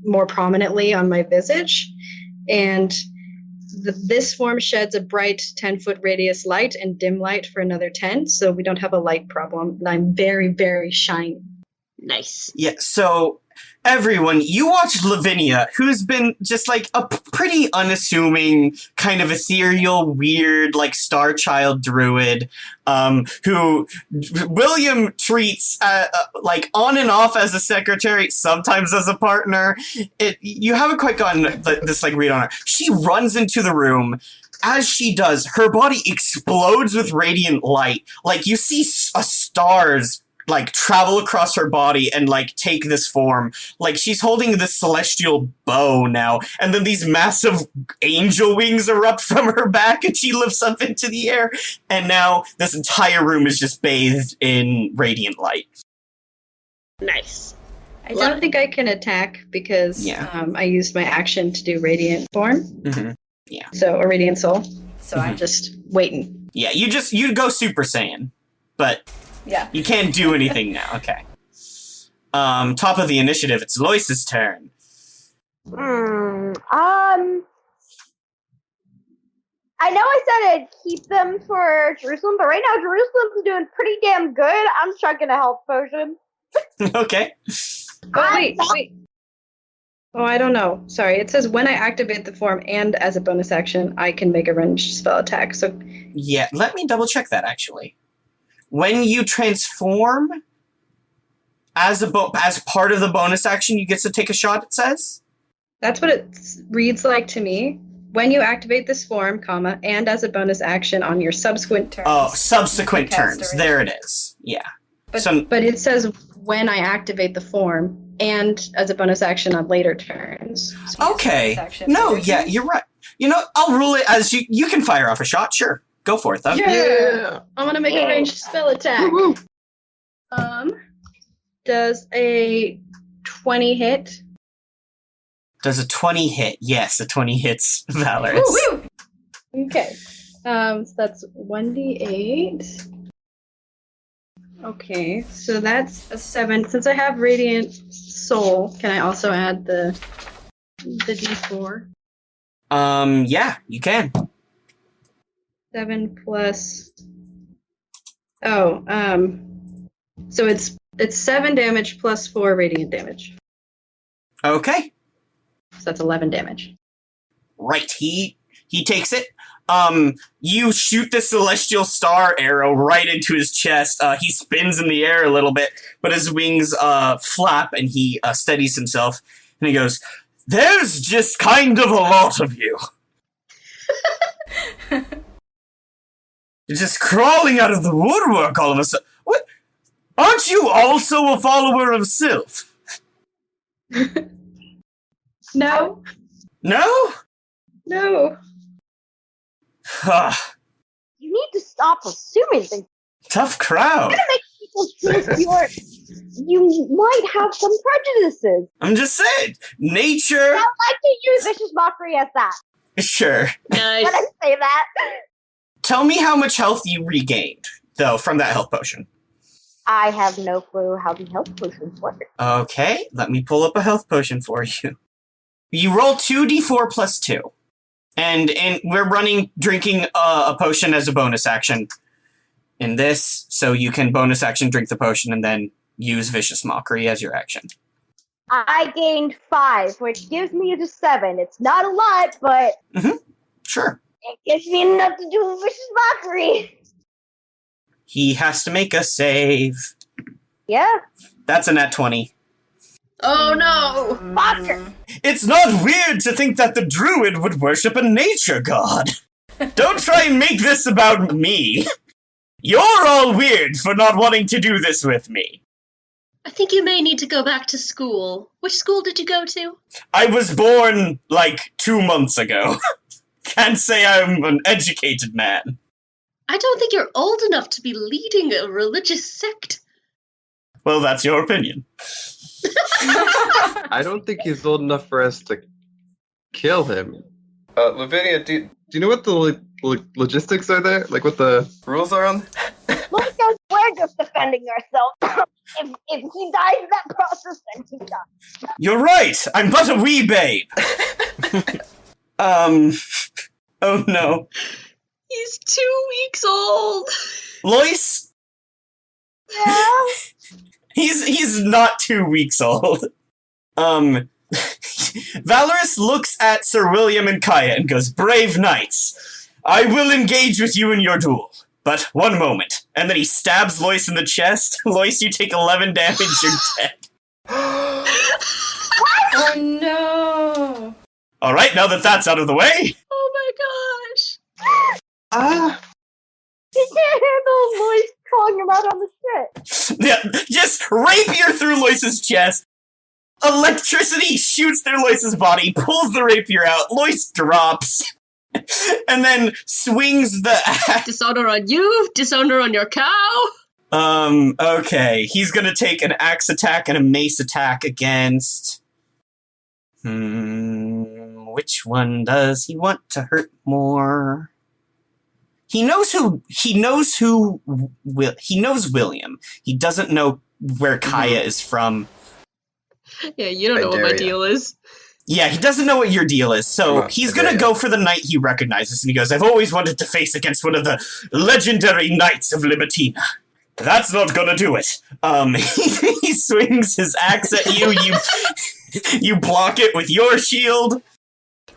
more prominently on my visage, and this form sheds a bright 10-foot radius light and dim light for another 10, so we don't have a light problem. And I'm very, very shiny. Nice. Yeah, so everyone, you watched Lavinia, who's been just like a pretty unassuming, kind of ethereal, weird, like star child druid, who William treats like on and off as a secretary, sometimes as a partner. You haven't quite gotten this like read on her. She runs into the room. As she does, her body explodes with radiant light. Like you see stars like travel across her body and like take this form. Like she's holding this celestial bow now, and then these massive angel wings erupt from her back and she lifts up into the air, and now this entire room is just bathed in radiant light. Nice. I don't think I can attack because I used my action to do radiant form. Mm-hmm. Yeah. So, or radiant soul. So I'm just waiting. Yeah, you'd go Super Saiyan, but yeah, you can't do anything now. Okay. Top of the initiative, it's Lois's turn. I know I said I'd keep them for Jerusalem, but right now Jerusalem's doing pretty damn good. I'm chugging a health potion. Okay. Oh, wait. Oh, I don't know. Sorry. It says when I activate the form and as a bonus action, I can make a ranged spell attack. So yeah, let me double check that actually. When you transform as part of the bonus action, you get to take a shot, it says? That's what it reads like to me. When you activate this form, and as a bonus action on your subsequent turns. Oh, subsequent turns. There it is. Yeah. But it says when I activate the form and as a bonus action on later turns. So okay. No, yeah, you're right. You know, I'll rule it as you can fire off a shot. Sure. Go for it, though. Yeah. I'm going to make a ranged spell attack. Woo-hoo. Does a 20 hit? Does a 20 hit? Yes, a 20 hits Valorus. Woo-hoo. Okay. So that's 1d8. Okay, so that's a 7. Since I have Radiant Soul, can I also add the d4? Yeah, you can. 7 plus... Oh, so it's 7 damage plus 4 radiant damage. Okay. So that's 11 damage. Right, he takes it. You shoot the celestial star arrow right into his chest. He spins in the air a little bit, but his wings flap and he steadies himself. And he goes, "There's just kind of a lot of you. You're just crawling out of the woodwork all of a sudden. What? Aren't you also a follower of Sylph?" No. No? No. You need to stop assuming things. Tough crowd. You're gonna make people think you might have some prejudices. I'm just saying, nature. I like to use vicious mockery as that. Sure. Nice. When I say that. Tell me how much health you regained, though, from that health potion. I have no clue how the health potions work. Okay, let me pull up a health potion for you. You roll 2d4 plus 2. And we're drinking a potion as a bonus action in this, so you can bonus action drink the potion and then use Vicious Mockery as your action. I gained 5, which gives me to 7. It's not a lot, but Sure. it gives me enough to do Vicious Mockery. He has to make a save. Yeah. That's a nat 20. Oh no! Fucker. It's not weird to think that the druid would worship a nature god. Don't try and make this about me. You're all weird for not wanting to do this with me. I think you may need to go back to school. Which school did you go to? I was born, 2 months ago. Can't say I'm an educated man. I don't think you're old enough to be leading a religious sect. Well, that's your opinion. I don't think he's old enough for us to kill him. Lavinia, do you know what the logistics are there? Like what the rules are on? Lucas, we're just defending ourselves. if he dies in that process, then he dies. You're right. I'm but a wee babe. Oh no. He's 2 weeks old. Lois? Yeah? He's not 2 weeks old. Valorus looks at Sir William and Kaya and goes, "Brave knights, I will engage with you in your duel. But one moment." And then he stabs Lois in the chest. Lois, you take 11 damage, you're dead. Oh no! Alright, now that that's out of the way. Oh my gosh. He can't handle Lois calling him out on the shit. Yeah, just rapier through Lois's chest. Electricity shoots through Lois's body, pulls the rapier out. Lois drops. And then swings the axe. Dishonor on you, dishonor on your cow. Okay. He's gonna take an axe attack and a mace attack against... which one does he want to hurt more? He knows William. He doesn't know where Kaya is from. Yeah, you don't know what my deal is. Yeah, he doesn't know what your deal is, so he's gonna go for the knight he recognizes, and he goes, "I've always wanted to face against one of the legendary knights of Libertina." That's not gonna do it. He swings his axe at you, you block it with your shield.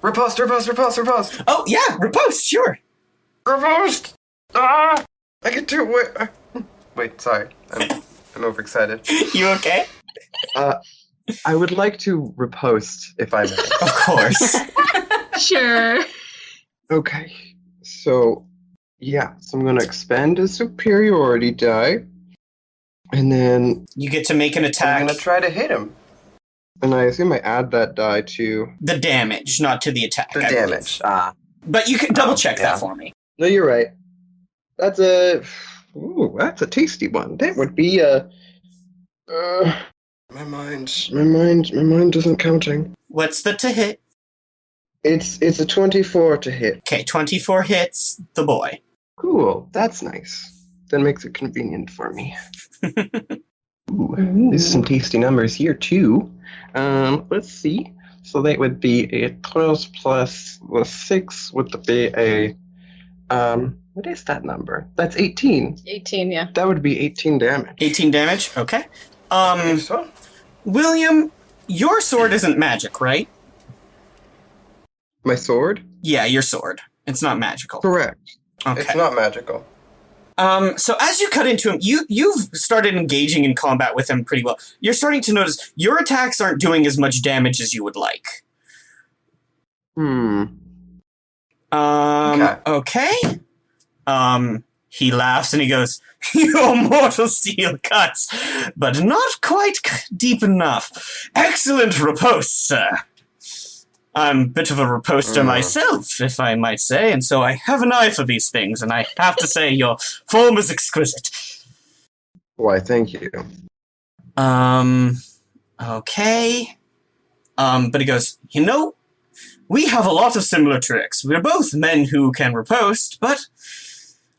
Riposte. Oh, yeah, riposte, sure. Riposte! Ah! I can do it. Wait, sorry. I'm overexcited. You okay? I would like to riposte, if I may. Of course. Sure. Okay, so I'm gonna expend a superiority die, and then You get to make an attack. I'm gonna try to hit him. And I assume I add that die to The damage, not to the attack. the I believe. damage. But you can double check yeah. that for me. No, you're right. That's a tasty one. That would be my mind isn't counting. What's the to hit? It's a 24 to hit. Okay, 24 hits the boy. Cool, that's nice. That makes it convenient for me. Ooh, there's some tasty numbers here too. Let's see. So that would be a 12 plus the 6 would be a what is that number? That's 18. 18, yeah. That would be 18 damage. 18 damage? Okay. So? William, your sword isn't magic, right? My sword? Yeah, your sword. It's not magical. Correct. Okay. It's not magical. So as you cut into him, you've started engaging in combat with him pretty well. You're starting to notice your attacks aren't doing as much damage as you would like. Okay. He laughs and he goes, "Your mortal steel cuts, but not quite deep enough. Excellent riposte, sir. I'm a bit of a riposter myself, if I might say, and so I have an eye for these things, and I have to say your form is exquisite." Why, thank you. Okay. But he goes, we have a lot of similar tricks. We're both men who can riposte, but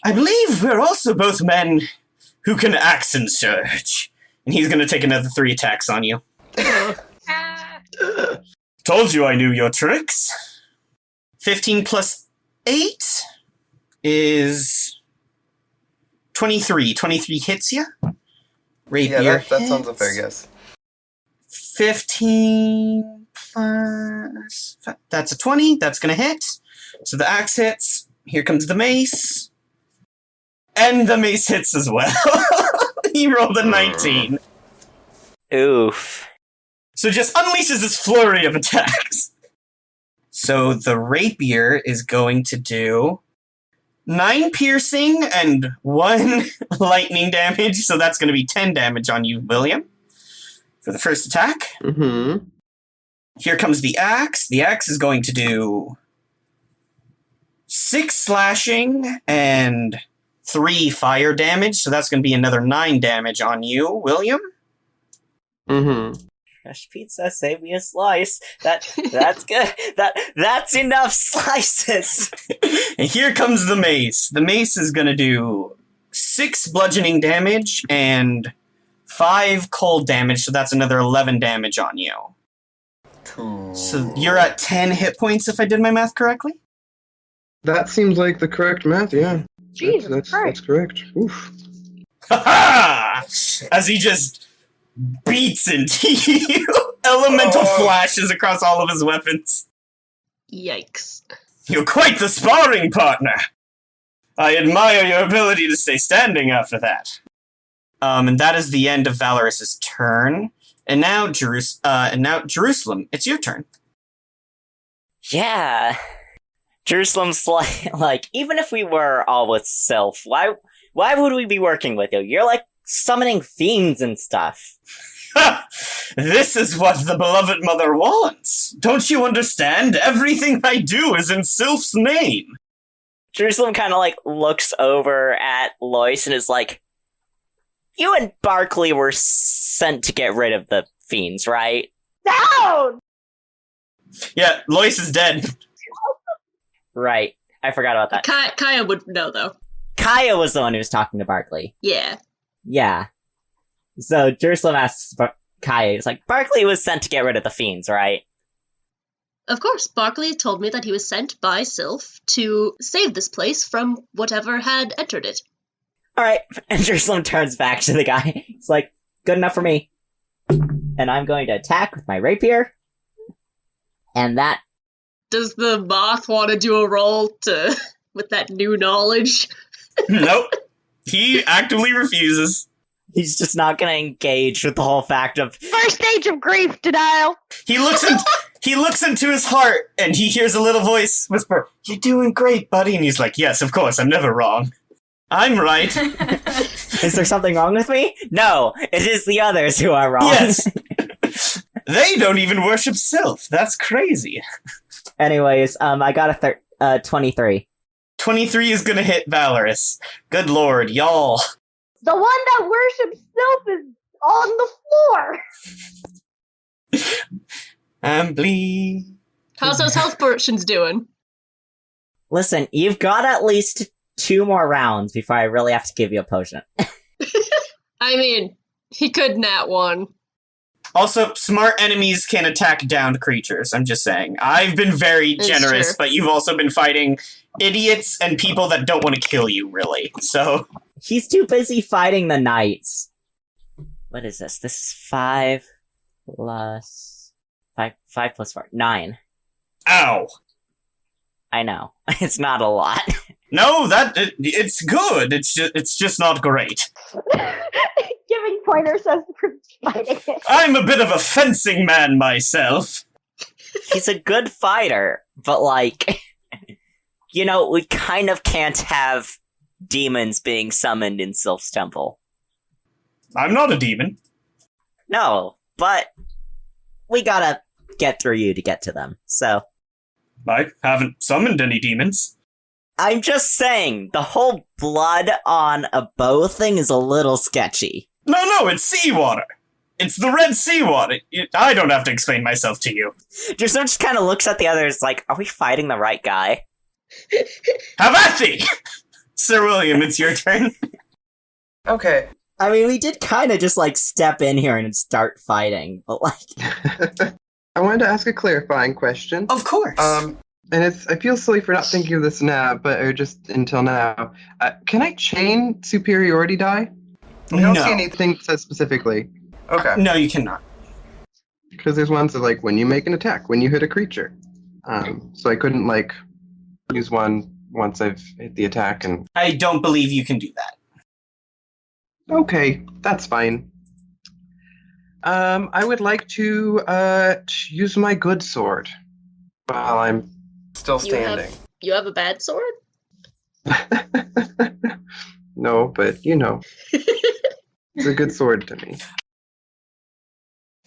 I believe we're also both men who can accent surge. And he's going to take another 3 attacks on you. Told you I knew your tricks. 15 plus 8 is 23. 23 hits you. Rapier that sounds a fair guess. 15 plus... That's a 20. That's going to hit. So the axe hits. Here comes the mace. And the mace hits as well. He rolled a 19. Oof. So just unleashes this flurry of attacks. So the rapier is going to do 9 piercing and 1 lightning damage. So that's going to be 10 damage on you, William, for the first attack. Mm-hmm. Here comes the axe. The axe is going to do 6 slashing and 3 fire damage. So that's going to be another 9 damage on you, William. Mm-hmm. Fresh pizza, save me a slice. That's good. That's enough slices. And here comes the mace. The mace is gonna do 6 bludgeoning damage and 5 cold damage, so that's another 11 damage on you. Cool. So you're at 10 hit points if I did my math correctly? That seems like the correct math, yeah. Jesus that's Christ. correct. Oof. Ha-ha! As he just beats into you. Elemental flashes across all of his weapons. Yikes. You're quite the sparring partner. I admire your ability to stay standing after that. And that is the end of Valorus's turn. And now, Jerusalem, it's your turn. Yeah. Jerusalem's like, even if we were all with Sylph, why would we be working with you? You're like summoning fiends and stuff. Ha! This is what the beloved mother wants. Don't you understand? Everything I do is in Sylph's name. Jerusalem kind of like looks over at Lois and is like, you and Barkley were sent to get rid of the fiends, right? Down! Yeah, Lois is dead. Right. I forgot about that. Kaya would know, though. Kaya was the one who was talking to Barkley. Yeah. Yeah. So Jerusalem asks Kaya, it's like, Barkley was sent to get rid of the fiends, right? Of course, Barkley told me that he was sent by Sylph to save this place from whatever had entered it. Alright. And Jerusalem turns back to the guy. It's like, good enough for me. And I'm going to attack with my rapier. And that... Does the moth want to do a roll with that new knowledge? Nope. He actively refuses. He's just not going to engage with the whole fact of... First stage of grief denial. He looks into his heart, and he hears a little voice whisper, "You're doing great, buddy." And he's like, "Yes, of course, I'm never wrong. I'm right." Is there something wrong with me? No, it is the others who are wrong. Yes. They don't even worship Sylph. That's crazy. Anyways, I got a 23. 23 is gonna hit Valorus. Good lord, y'all. The one that worships Sylph is on the floor. I'm bleed. How's those health potions doing? Listen, you've got at least 2 more rounds before I really have to give you a potion. I mean, he could nat one. Also, smart enemies can attack downed creatures. I'm just saying. I've been very It's generous, true. but you've also been fighting idiots and people that don't want to kill you, really. So, He's too busy fighting the knights. What is this? This is 5 plus 5 plus 4. 9. ow. I know. It's not a lot. No, it's good. It's just not great. Giving pointers as the person's fighting it. I'm a bit of a fencing man myself. He's a good fighter, but like, you know, we kind of can't have demons being summoned in Sylph's temple. I'm not a demon. No, but we gotta get through you to get to them, so... I haven't summoned any demons. I'm just saying, the whole blood on a bow thing is a little sketchy. No, it's seawater. It's the red seawater. I don't have to explain myself to you. Just kind of looks at the others like, are we fighting the right guy? Have at thee! Sir William, it's your turn. Okay. I mean, we did kind of just like step in here and start fighting, but like... I wanted to ask a clarifying question. Of course. And I feel silly for not thinking of this now, or just until now. Can I chain superiority die? I don't No. see anything that says specifically. Okay. No, you cannot. Because there's ones that like when you make an attack, when you hit a creature. So I couldn't like use one once I've hit the attack and. I don't believe you can do that. Okay, that's fine. I would like to use my good sword while I'm still standing. You have a bad sword? No, but you know, it's a good sword to me.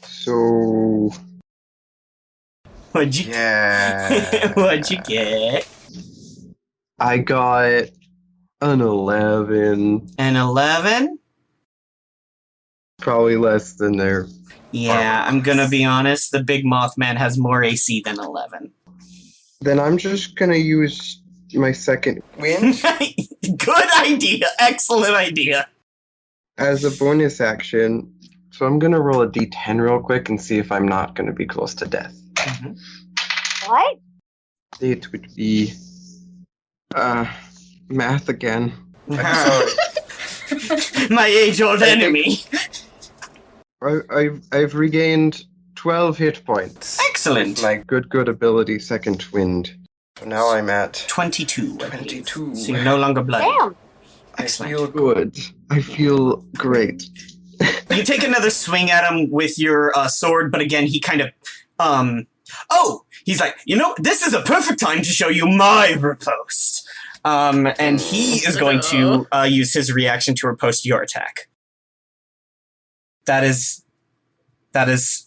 So What'd you yeah, What'd you get? I got an 11. An 11? probably less than their. Yeah, I'm gonna be honest. The big Mothman has more AC than 11. Then I'm just gonna use my second wind Good idea. Excellent idea. as a bonus action. So I'm gonna roll a d10 real quick and see if I'm not gonna be close to death. What? It would be math again. My age-old enemy. I've regained 12 hit points. Excellent. My good ability, second wind. So now I'm at 22. 22. So you're no longer bloody. Damn. Excellent. I feel good. I feel great. You take another swing at him with your sword, but again, he kind of, he's like, this is a perfect time to show you my riposte. And he is going to use his reaction to riposte your attack. That is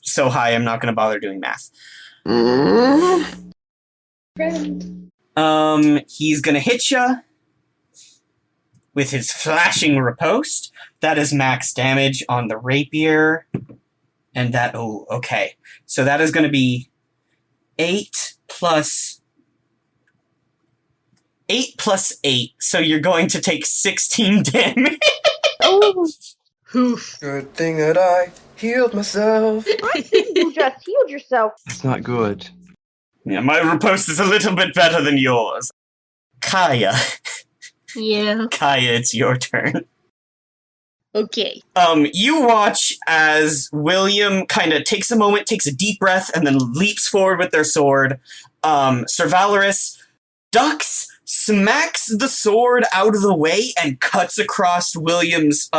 so high, I'm not going to bother doing math. He's going to hit you with his flashing riposte. That is max damage on the rapier. And that, okay. So that is going to be 8 plus 8. So you're going to take 16 damage. Oh, Oof. Good thing that I healed myself. you just healed yourself. That's not good. Yeah, my riposte is a little bit better than yours. Kaya, Yeah. it's your turn. Okay. You watch as William kind of takes a moment, takes a deep breath, and then leaps forward with their sword. Sir Valorus ducks, smacks the sword out of the way, and cuts across William's,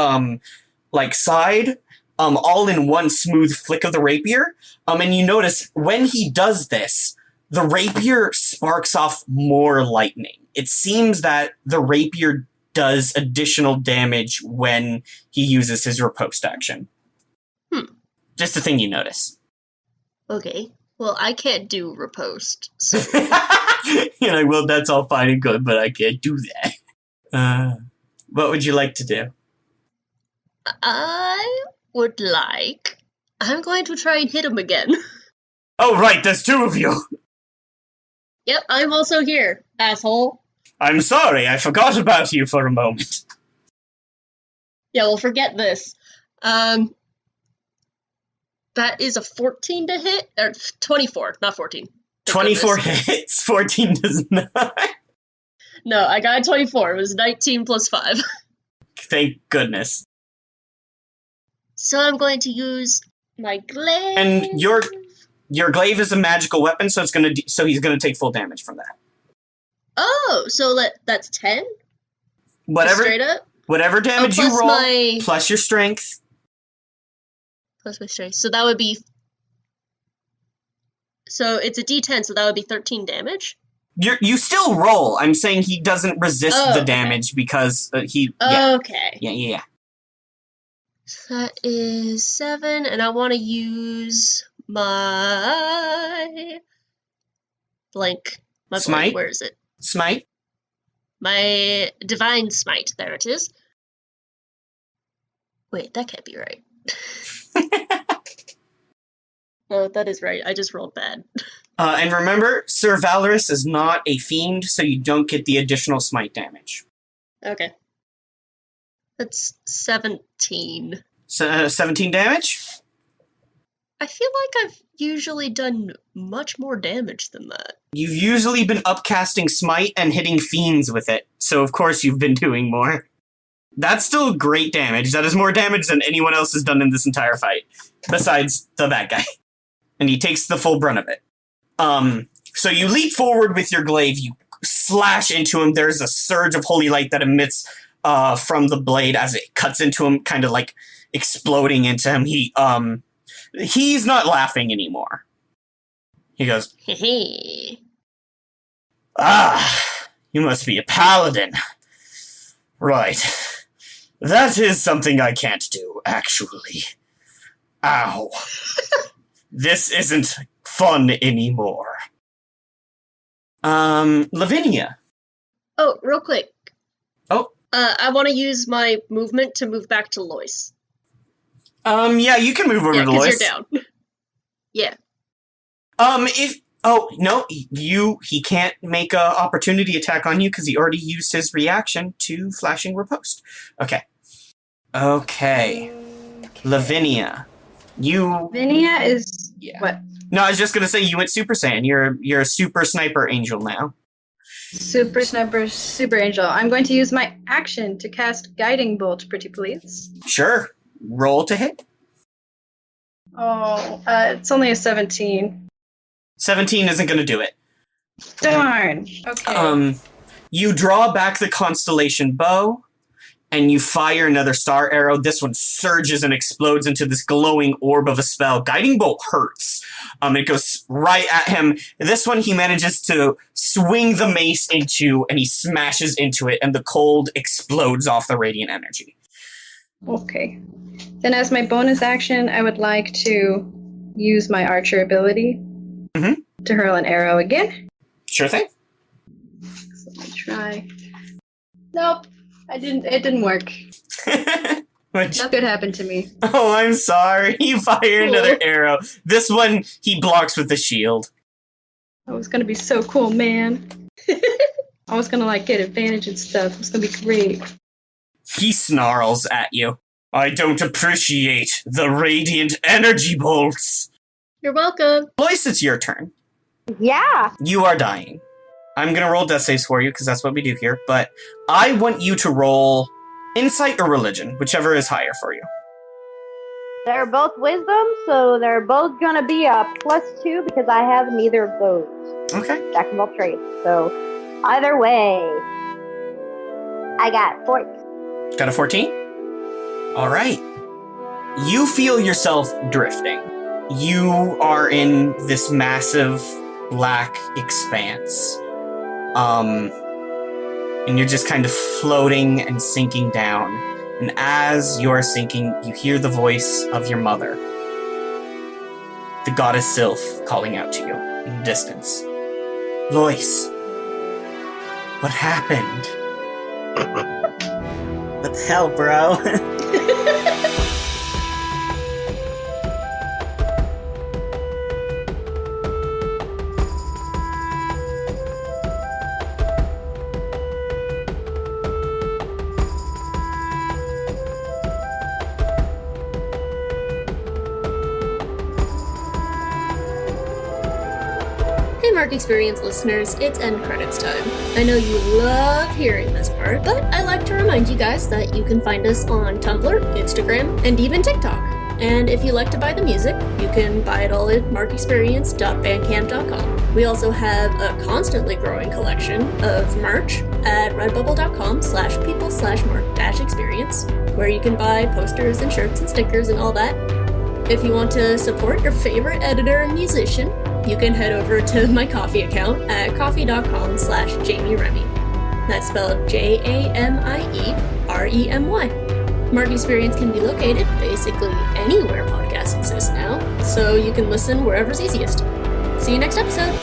side, all in one smooth flick of the rapier. And you notice when he does this, the rapier sparks off more lightning. It seems that the rapier does additional damage when he uses his riposte action. Just a thing you notice. Okay. Well, I can't do riposte, so You're like, well, that's all fine and good, but I can't do that. What would you like to do? I'm going to try and hit him again. Oh, right, there's two of you. Yep, I'm also here, asshole. I'm sorry, I forgot about you for a moment. Yeah, well, forget this. That is a 14 to hit, or 24, not 14. 24 hits, 14 does not. No, I got a 24. It was 19 plus 5. Thank goodness. So I'm going to use my glaive. And your glaive is a magical weapon, so he's gonna take full damage from that. Oh, so that's 10? Whatever, Straight up? whatever damage you plus roll, plus your strength. Plus my strength. So that would be... So it's a d10, so that would be 13 damage? You still roll. I'm saying he doesn't resist the okay. damage because he... Yeah. Okay. Yeah. So that is 7, and I want to use my... blank. My Smite? blank, where is it? Smite? My Divine Smite. There it is. Wait, that can't be right. Oh, that is right. I just rolled bad. And remember, Sir Valorus is not a fiend, so you don't get the additional smite damage. Okay. That's 17. So, 17 damage? I feel like I've usually done much more damage than that. You've usually been upcasting smite and hitting fiends with it, so of course you've been doing more. That's still great damage. That is more damage than anyone else has done in this entire fight, besides the bad guy. And he takes the full brunt of it. So you leap forward with your glaive, you slash into him, there's a surge of holy light that emits from the blade as it cuts into him, kind of like exploding into him. He's not laughing anymore. He goes, Hehe. You must be a paladin. Right. That is something I can't do, actually. Ow. This isn't fun anymore. Lavinia. Oh, real quick. Oh. I want to use my movement to move back to Lois. Yeah, you can move over Yeah, to because Lois. you're down. Yeah. He can't make a opportunity attack on you because he already used his reaction to flashing riposte. Okay. Lavinia, you. Vinia is Yeah. what? No, I was just gonna say you went Super Saiyan. You're a Super Sniper Angel now. Super Sniper, Super Angel. I'm going to use my action to cast Guiding Bolt, pretty please. Sure. Roll to hit. Oh, it's only a 17. 17 isn't gonna do it. Darn. Okay. You draw back the constellation bow, and you fire another star arrow. This one surges and explodes into this glowing orb of a spell. Guiding Bolt hurts. It goes right at him. This one he manages to swing the mace into, and he smashes into it, and the cold explodes off the radiant energy. Okay. Then as my bonus action, I would like to use my archer ability to hurl an arrow again. Sure thing. So let me try. Nope. It didn't work. Nothing happened to me. Oh, I'm sorry. You fire another arrow. This one he blocks with the shield. That was gonna be so cool, man. I was gonna get advantage and stuff. It was gonna be great. He snarls at you. I don't appreciate the radiant energy bolts. You're welcome. Lois, it's your turn. Yeah. You are dying. I'm gonna roll death saves for you because that's what we do here, but I want you to roll insight or religion, whichever is higher for you. They're both wisdom, so they're both gonna be a +2 because I have neither of those. Okay. Jack of all trades. So either way, I got 14. Got a 14? All right. You feel yourself drifting. You are in this massive black expanse. And you're just kind of floating and sinking down. And as you're sinking, you hear the voice of your mother, the goddess Sylph, calling out to you in the distance. Lois, what happened? What the hell, bro? Hey Mark Experience listeners, it's end credits time. I know you love hearing this part, but I like to remind you guys that you can find us on Tumblr, Instagram, and even TikTok. And if you like to buy the music, you can buy it all at markexperience.bandcamp.com. We also have a constantly growing collection of merch at redbubble.com/people/mark-experience, where you can buy posters and shirts and stickers and all that. If you want to support your favorite editor and musician, you can head over to my Ko-fi account at ko-fi.com/Jamie Remy. That's spelled JAMIEREMY. Mark Experience can be located basically anywhere podcasts exist now, so you can listen wherever's easiest. See you next episode!